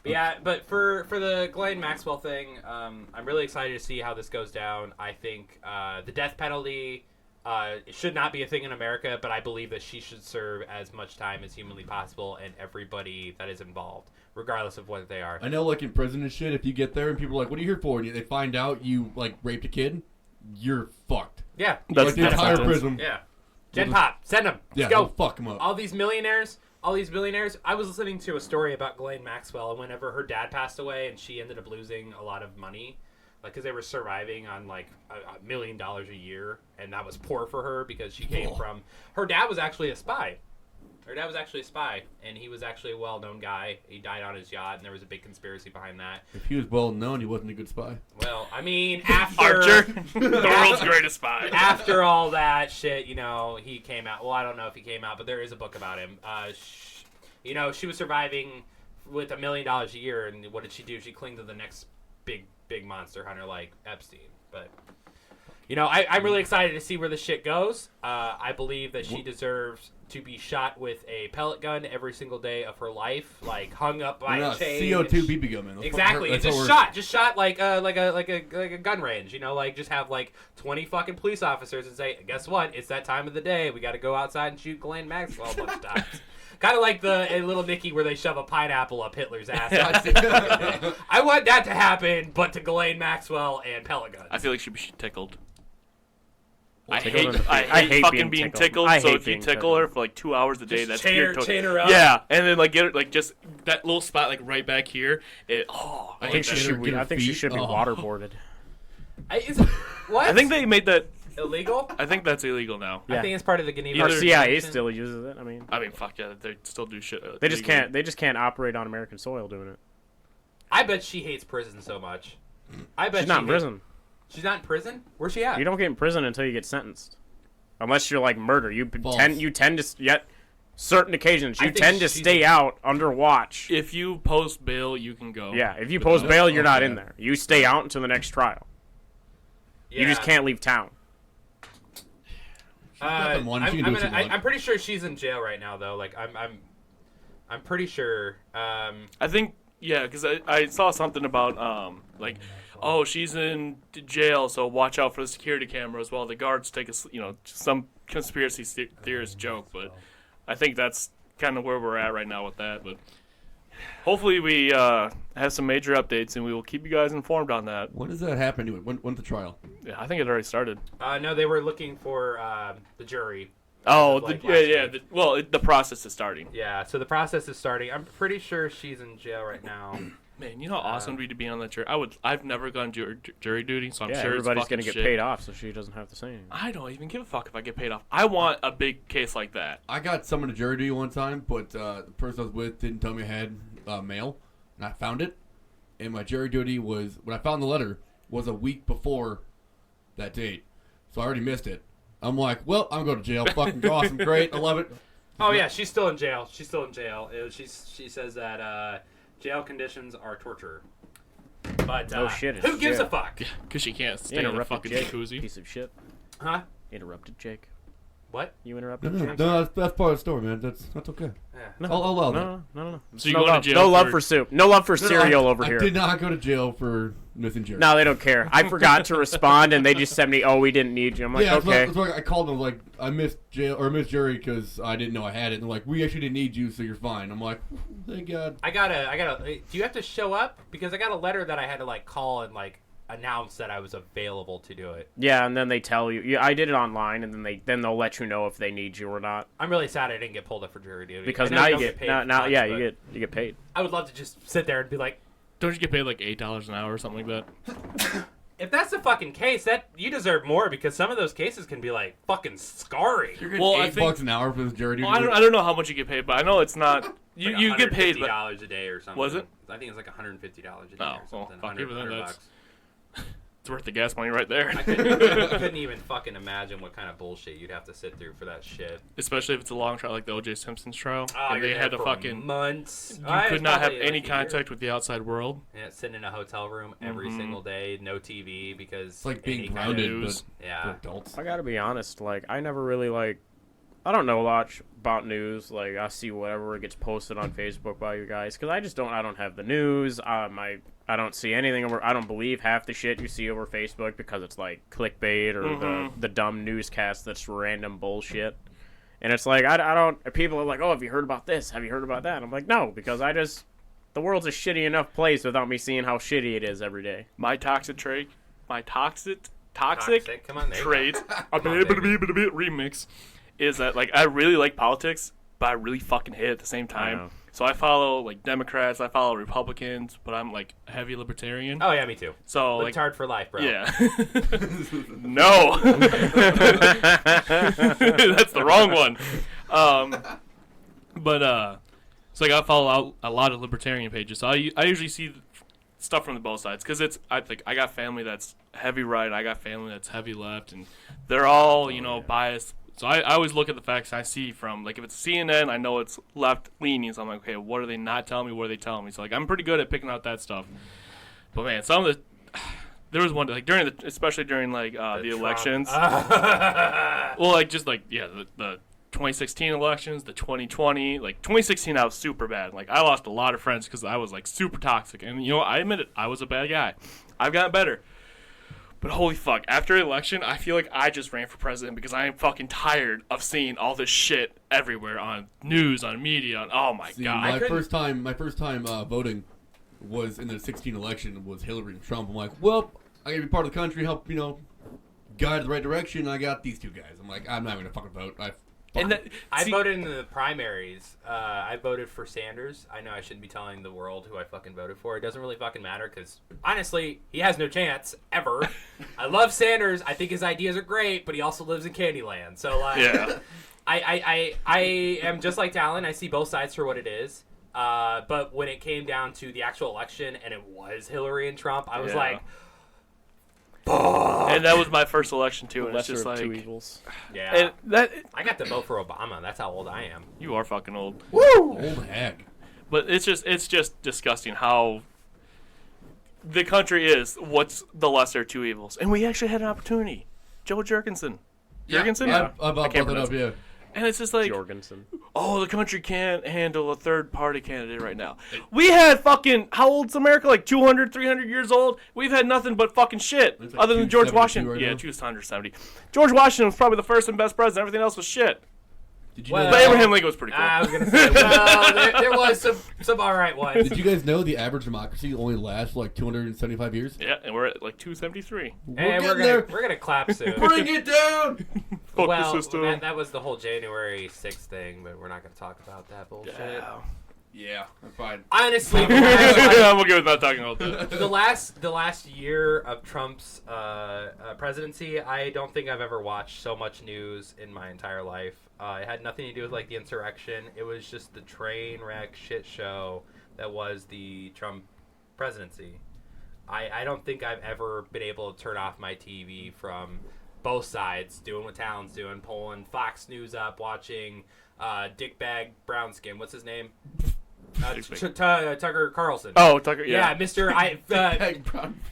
But yeah, but for the Ghislaine Maxwell thing, I'm really excited to see how this goes down. I think the death penalty it should not be a thing in America, but I believe that she should serve as much time as humanly possible, and everybody that is involved, regardless of what they are. I know, like in prison and shit, if you get there and people are like, "What are you here for?" and they find out you like raped a kid, you're fucked. Yeah, That's Like the that's entire sentence. prison. yeah. Gen Pop, send them. Yeah, Let's go. they'll fuck them up. All these millionaires. I was listening to a story about Ghislaine Maxwell, and whenever her dad passed away, and she ended up losing a lot of money, like because they were surviving on like $1 million a year, and that was poor for her because she came from. Her dad was actually a spy. Her dad was actually a spy, and he was actually a well-known guy. He died on his yacht, and there was a big conspiracy behind that. If he was well known, he wasn't a good spy. Well, I mean, after Archer, the world's greatest spy. after all that shit, he came out. Well, I don't know if he came out, but there is a book about him. She was surviving with $1 million a year, and what did she do? She clinged to the next big monster hunter like Epstein. But I'm really excited to see where this shit goes. I believe that she deserves to be shot with a pellet gun every single day of her life, like hung up by a chain. CO2 BB gun, man. That's Exactly, what just shot like a gun range, like just have like 20 fucking police officers and say, guess what? It's that time of the day. We got to go outside and shoot Ghislaine Maxwell a bunch of times. Kind of like the Little Nicky where they shove a pineapple up Hitler's ass. I want that to happen, but to Ghislaine Maxwell and pellet guns. I feel like she'd be tickled. I Tickled hate, in the I face. I hate hate fucking being being tickled. tickled. I So hate if you being tickle tickled. her for like 2 hours a day, that's chain pure her- chain her up. Yeah, and then like get her like just that little spot like right back here. I I hate think that. she should. Get her I think she feet. should be Oh. waterboarded. What? I think they made that. illegal. I think that's illegal now. I think it's part of the Geneva. Our Either- CIA Convention. still uses it. I mean, I mean, fuck yeah, they still do shit. they just illegally. can't. They just can't operate on American soil doing it. I bet she hates prison so much. I bet She's not in hates- prison. She's not in prison. Where's she at? You don't get in prison until you get sentenced, unless you're like murder. You False. tend to yet certain occasions I you think tend to she's- stay out under watch. If you post bail, you can go. Yeah, if you But post no- bail, you're not okay. in there. You stay out until the next trial. You just Yeah. can't leave town. Nothing one. She can do what she wants. I'm pretty sure she's in jail right now, though. Like I'm pretty sure. I think yeah, because I saw something about like, oh, she's in jail, so watch out for the security cameras while the guards take some conspiracy theorist joke, but I think that's kind of where we're at right now with that. But hopefully we have some major updates and we will keep you guys informed on that. When does that happen anyway? When's the trial? Yeah, I think it already started. no, they were looking for the jury. Oh, Like the, last yeah. week. The process is starting. Yeah, so the process is starting. I'm pretty sure she's in jail right now. Man, you know how awesome it would be to be on that jury. I've never gone jury duty, so I'm Yeah, sure everybody's it's gonna fucking get shit. paid off, so she doesn't have to say anything. I don't even give a fuck if I get paid off. I want a big case like that. I got summoned to jury duty one time, but the person I was with didn't tell me I had mail, and I found it. And my jury duty was, when I found the letter, was a week before that date. So I already missed it. I'm like, well, I'm going to jail. Fucking awesome. Great. I love it. Oh yeah, she's still in jail. She's still in jail. She says that jail conditions are torture. But Oh, shit, it's who gives jail. a fuck? Because she can't stay in a Interrupted fucking Jake, jacuzzi. piece of shit. Huh? Interrupted Jake. What? You No, interrupted no, Jake. no, that's part of the story, man. That's okay. Yeah. No, I'll allow that. no. So you no go to love, jail no love for- for soup. No love for cereal over I here. did not go to jail for missing jury. No, they don't care. I forgot to respond, and they just sent me, "Oh, we didn't need you." I'm like, Yeah, okay. that's why I called them. Like, I missed jail or missed jury because I didn't know I had it. And they're like, we actually didn't need you, so you're fine. I'm like, thank God. I gotta. Do you have to show up? Because I got a letter that I had to like call and like announce that I was available to do it. Yeah, and then they tell you. Yeah, I did it online, and then they'll let you know if they need you or not. I'm really sad I didn't get pulled up for jury duty. Because I know now you don't get paid now, much, yeah, but you get paid. I would love to just sit there and be like, Don't you get paid like $8 an hour or something like that? if that's the fucking case, that you deserve more because some of those cases can be like fucking scarring. You're getting Well, I think- $8 an hour for this jury duty. Well, I don't know how much you get paid, but I know it's not. You Like you get paid, but $150 a day or something. Was it? I think it's like $150 a day Oh, or well, something. fuck 100, you, then 100 that's- bucks. it's worth the gas money right there. I couldn't even fucking imagine what kind of bullshit you'd have to sit through for that shit. Especially if it's a long trial like the O.J. Simpson's trial, Oh, and you're they there had to for fucking. months. You I could was not have probably, any like, a year. contact with the outside world. Yeah, sitting in a hotel room every Mhm. single day, no TV because It's like any being kind of- grounded, news. but Yeah. for adults. I gotta be honest. Like, I never really I don't know a lot about news. Like, I see whatever gets posted on Facebook by you guys because I don't have the news. I don't see anything over. I don't believe half the shit you see over Facebook because it's like clickbait or the dumb newscast that's random bullshit. And it's like I don't. People are like, "Oh, have you heard about this? Have you heard about that?" I'm like, "No," because the world's a shitty enough place without me seeing how shitty it is every day. My toxic trait, toxic Come on, there you go. trait, Come on, baby. remix, is that like I really like politics, but I really fucking hate it at the same I time. know. So I follow like Democrats, I follow Republicans, but I'm like heavy libertarian. Oh yeah, me too. So like Libtard for life, bro. yeah, no, that's the wrong one. So like I follow a lot of libertarian pages. So I usually see stuff from the both sides because I got family that's heavy right, I got family that's heavy left, and they're all biased. So I always look at the facts I see from, like, if it's CNN, I know it's left leaning. So I'm like, okay, what are they not telling me? What are they telling me? So like I'm pretty good at picking out that stuff. But man, some of there was one like especially during like the elections. Well, like just like the 2016 elections, the 2020, like 2016, I was super bad. Like I lost a lot of friends because I was like super toxic, and I admit it, I was a bad guy. I've gotten better, but holy fuck, after the election, I feel like I just ran for president because I am fucking tired of seeing all this shit everywhere on news, on media, on oh my See, god. my first time voting was in the 2016 election was Hillary and Trump. I'm like, well, I gotta be part of the country, help guide the right direction. I got these two guys. I'm like, I'm not gonna fucking vote. I voted in the primaries. I voted for Sanders. I know I shouldn't be telling the world who I fucking voted for. It doesn't really fucking matter because, honestly, he has no chance, ever. I love Sanders. I think his ideas are great, but he also lives in Candyland. So, like, Yeah. I am just like Talon. I see both sides for what it is. But when it came down to the actual election and it was Hillary and Trump, I was Yeah. like, And that was my first election too, and it's Lesser just of like, two evils. yeah. and that I got to vote for Obama. That's how old I am. you are fucking old. Old hag. But it's just disgusting how the country is. What's the lesser of two evils? And we actually had an opportunity. Joe Jurgensen. Jurgensen? Yeah, I brought can't that up. pronounce Yeah. And it's just like, Jorgensen. oh, the country can't handle a third party candidate right now. We had fucking, how old's America? Like 200, 300 years old? We've had nothing but fucking shit. It's like Other than George 272 Washington. right Yeah, now. 270. George Washington was probably the first and best president. Everything else was shit. Did you Well, know But that- Abraham Lincoln was pretty cool. I was gonna say, well, there was some all right ones. Did you guys know the average democracy only lasts like 275 years? Yeah, and we're at like 273. And we're getting gonna clap soon. Bring it down. Fuck well, the system. that was the whole January 6th thing, but we're not gonna talk about that bullshit. Yeah. Yeah, I'm fine. Honestly, I'm okay with not talking about that. the last year of Trump's presidency, I don't think I've ever watched so much news in my entire life. It had nothing to do with like the insurrection. It was just the train wreck shit show that was the Trump presidency. I don't think I've ever been able to turn off my TV from both sides, doing what Talon's doing, pulling Fox News up, watching Dickbag Brownskin. What's his name? Tucker Carlson. Oh, Tucker, Yeah, yeah. Mr.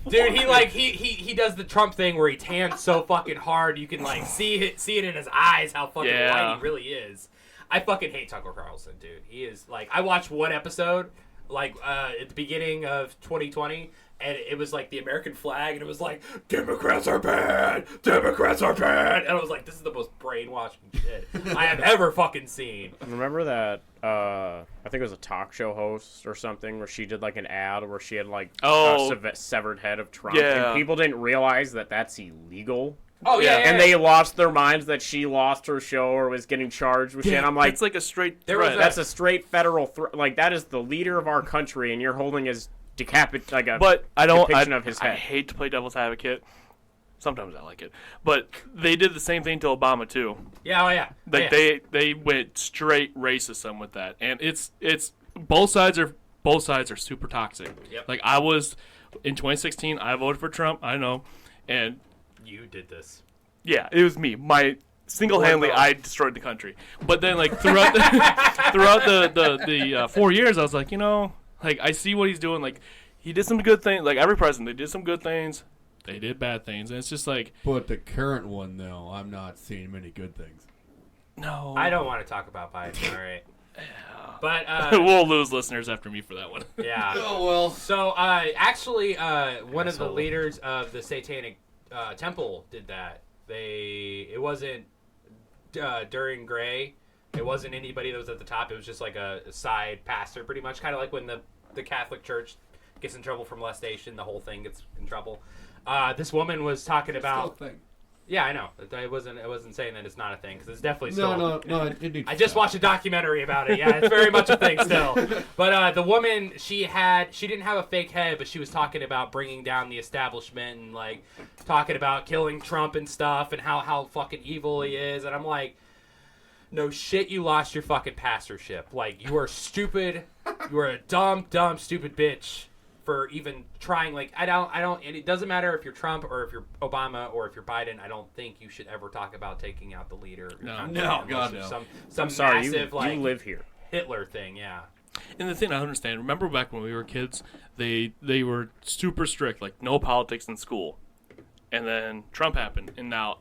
Dude, he does the Trump thing where he tans so fucking hard you can like see it in his eyes how fucking Yeah. white he really is. I fucking hate Tucker Carlson, dude. He is like, I watched one episode like at the beginning of 2020 and it was like the American flag and it was like Democrats are bad, Democrats are bad, and I was like, this is the most brainwashing shit I have ever fucking seen. Remember that? I think it was a talk show host or something where she did like an ad where she had like Oh. a severed head of Trump, Yeah. and people didn't realize that that's illegal. Oh yeah, Yeah. And they lost their minds that she lost her show or was getting charged with shit. I'm like, it's like a straight There was threat. that's a straight federal threat. Like, that is the leader of our country, and you're holding his like a But I don't. depiction of his I head. hate to play devil's advocate. Sometimes I like it, but they did the same thing to Obama too. yeah, oh yeah. Like yeah. they went straight racism with that, and it's both sides are super toxic. Yep. Like I was in 2016, I voted for Trump. I know, and You did this. yeah, it was me. My single-handedly, Well, I destroyed the country. But then, like throughout the 4 years, I was like, like I see what he's doing. Like he did some good things. Like every president, they did some good things. They did bad things, and it's just like, But the current one, though, I'm not seeing many good things. no, I don't want to talk about Biden. All right. But we'll lose listeners after me for that one. yeah. Oh, well. So actually, one of the Asshole. leaders of the Satanic Temple did that. It wasn't during Gray. It wasn't anybody that was at the top. It was just like a side pastor, pretty much, kind of like when the Catholic Church gets in trouble for molestation, the whole thing gets in trouble. This woman was talking about. Thing. Yeah, I know. I wasn't saying that it's not a thing because it's definitely still. No. It needs I to just stop. watched a documentary about it. Yeah, it's very much a thing still. But the woman, she didn't have a fake head, but she was talking about bringing down the establishment and like talking about killing Trump and stuff and how fucking evil he is. And I'm like, no shit, you lost your fucking pastorship. Like, you are stupid. You are a dumb, stupid bitch for even trying. Like, I don't, and it doesn't matter if you're Trump or if you're Obama or if you're Biden. I don't think you should ever talk about taking out the leader. of your No. country No, unless God, there's no. Some I'm sorry, massive, like, you live here. Hitler thing, yeah. And the thing I understand, remember back when we were kids, they were super strict, like no politics in school. And then Trump happened, and now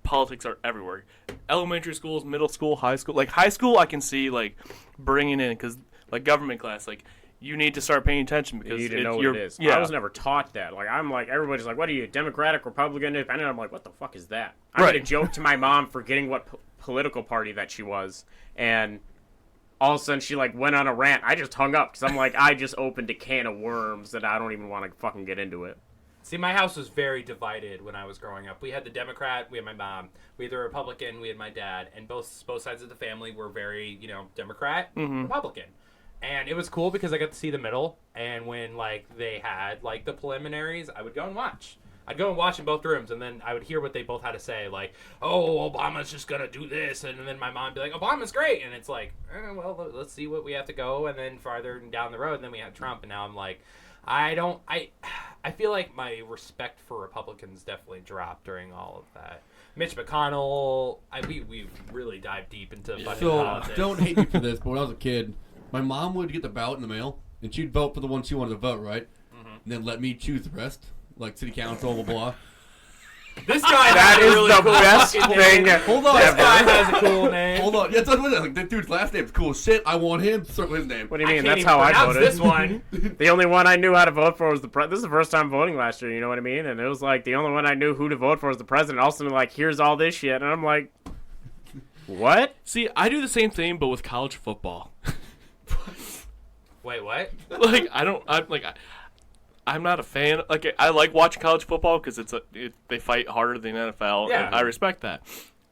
politics are everywhere. Elementary schools, middle school, high school. Like high school, I can see like bringing in because like government class, like you need to start paying attention because You need to know what you're, it is. Yeah, I was never taught that. Like, I'm like, everybody's like, what are you, Democratic, Republican, Independent? I'm like, what the fuck is that? I made a Right. joke to my mom forgetting what political party that she was, and all of a sudden she like went on a rant. I just hung up because I'm like, I just opened a can of worms that I don't even want to fucking get into it. See, my house was very divided when I was growing up. We had the Democrat, we had my mom. We had the Republican, we had my dad. And both sides of the family were very, Democrat, Republican. And it was cool because I got to see the middle. And when, they had, the preliminaries, I would go and watch. I'd go and watch in both rooms, and then I would hear what they both had to say, oh, Obama's just going to do this. And then my mom would be like, Obama's great. And it's like, well, let's see what we have to go. And then farther down the road, and then we had Trump. And now I'm like, I feel like my respect for Republicans definitely dropped during all of that. Mitch McConnell, we really dived deep into fucking So, politics. don't hate me for this, but when I was a kid, my mom would get the ballot in the mail, and she'd vote for the one she wanted to vote, right? And then let me choose the rest, like city council, blah, blah. This guy That has a is really the cool best fucking thing name. Hold on. This guy has a cool name. Hold on. Yeah, that's what it is. Like, that dude's last name's cool as shit. I want him to circle his name. What do you I mean? can't That's even how I pronounce voted. this one. The only one I knew how to vote for was this is the first time voting last year, you know what I mean? And it was like the only one I knew who to vote for was the president. Also, like, here's all this shit. And I'm like, what? See, I do the same thing, but with college football. Wait, what? I'm not a fan. I like watching college football because they fight harder than the NFL. Yeah. And I respect that.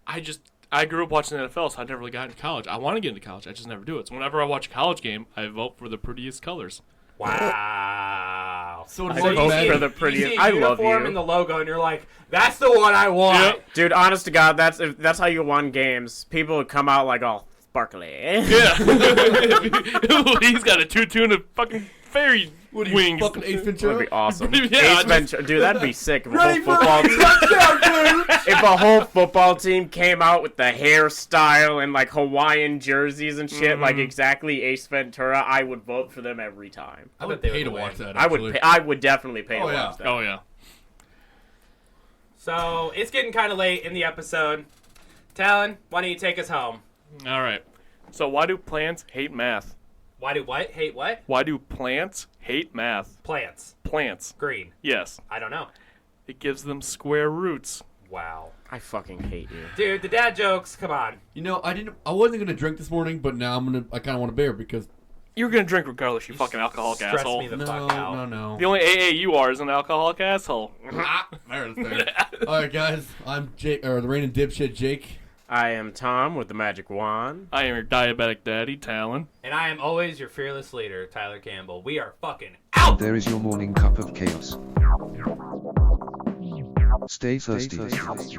I grew up watching the NFL, so I never really got into college. I want to get into college. I just never do it. So whenever I watch a college game, I vote for the prettiest colors. Wow. So I does vote Madden. for the You prettiest. see a I love uniform you. and the logo, and you're like, that's the one I want. Yep. Dude, honest to God, that's how you won games. People would come out like all sparkly. Yeah. He's got a tutu and a fucking fairy What are you, wings. fucking Ace That would Ventura? be awesome. Yeah, Ace Ventura. Dude, that'd be sick. If a whole Ready for football a touchdown, dude! if a whole football team came out with the hairstyle and like Hawaiian jerseys and shit, like exactly Ace Ventura, I would vote for them every time. I would bet they pay to would watch win. that, I actually. would. I would definitely pay Oh, to yeah. watch that. Oh, yeah. So it's getting kind of late in the episode. Talon, why don't you take us home? All right. So why do plants hate math? Why do what? Hate what? Why do plants hate math? Plants. Plants. Green. Yes. I don't know. It gives them square roots. Wow. I fucking hate you. Dude, the dad jokes, come on. You know, I wasn't gonna drink this morning, but now I kind of want a beer because You're going to drink regardless, you fucking alcoholic Stress asshole. me the no, fuck out. no. The only AA you are is an alcoholic asshole. There it is, there. All right, guys, I'm Jake, or the reigning dipshit Jake. I am Tom with the magic wand. I am your diabetic daddy, Talon. And I am always your fearless leader, Tyler Campbell. We are fucking out! There is your morning cup of chaos. Stay thirsty. Stay thirsty.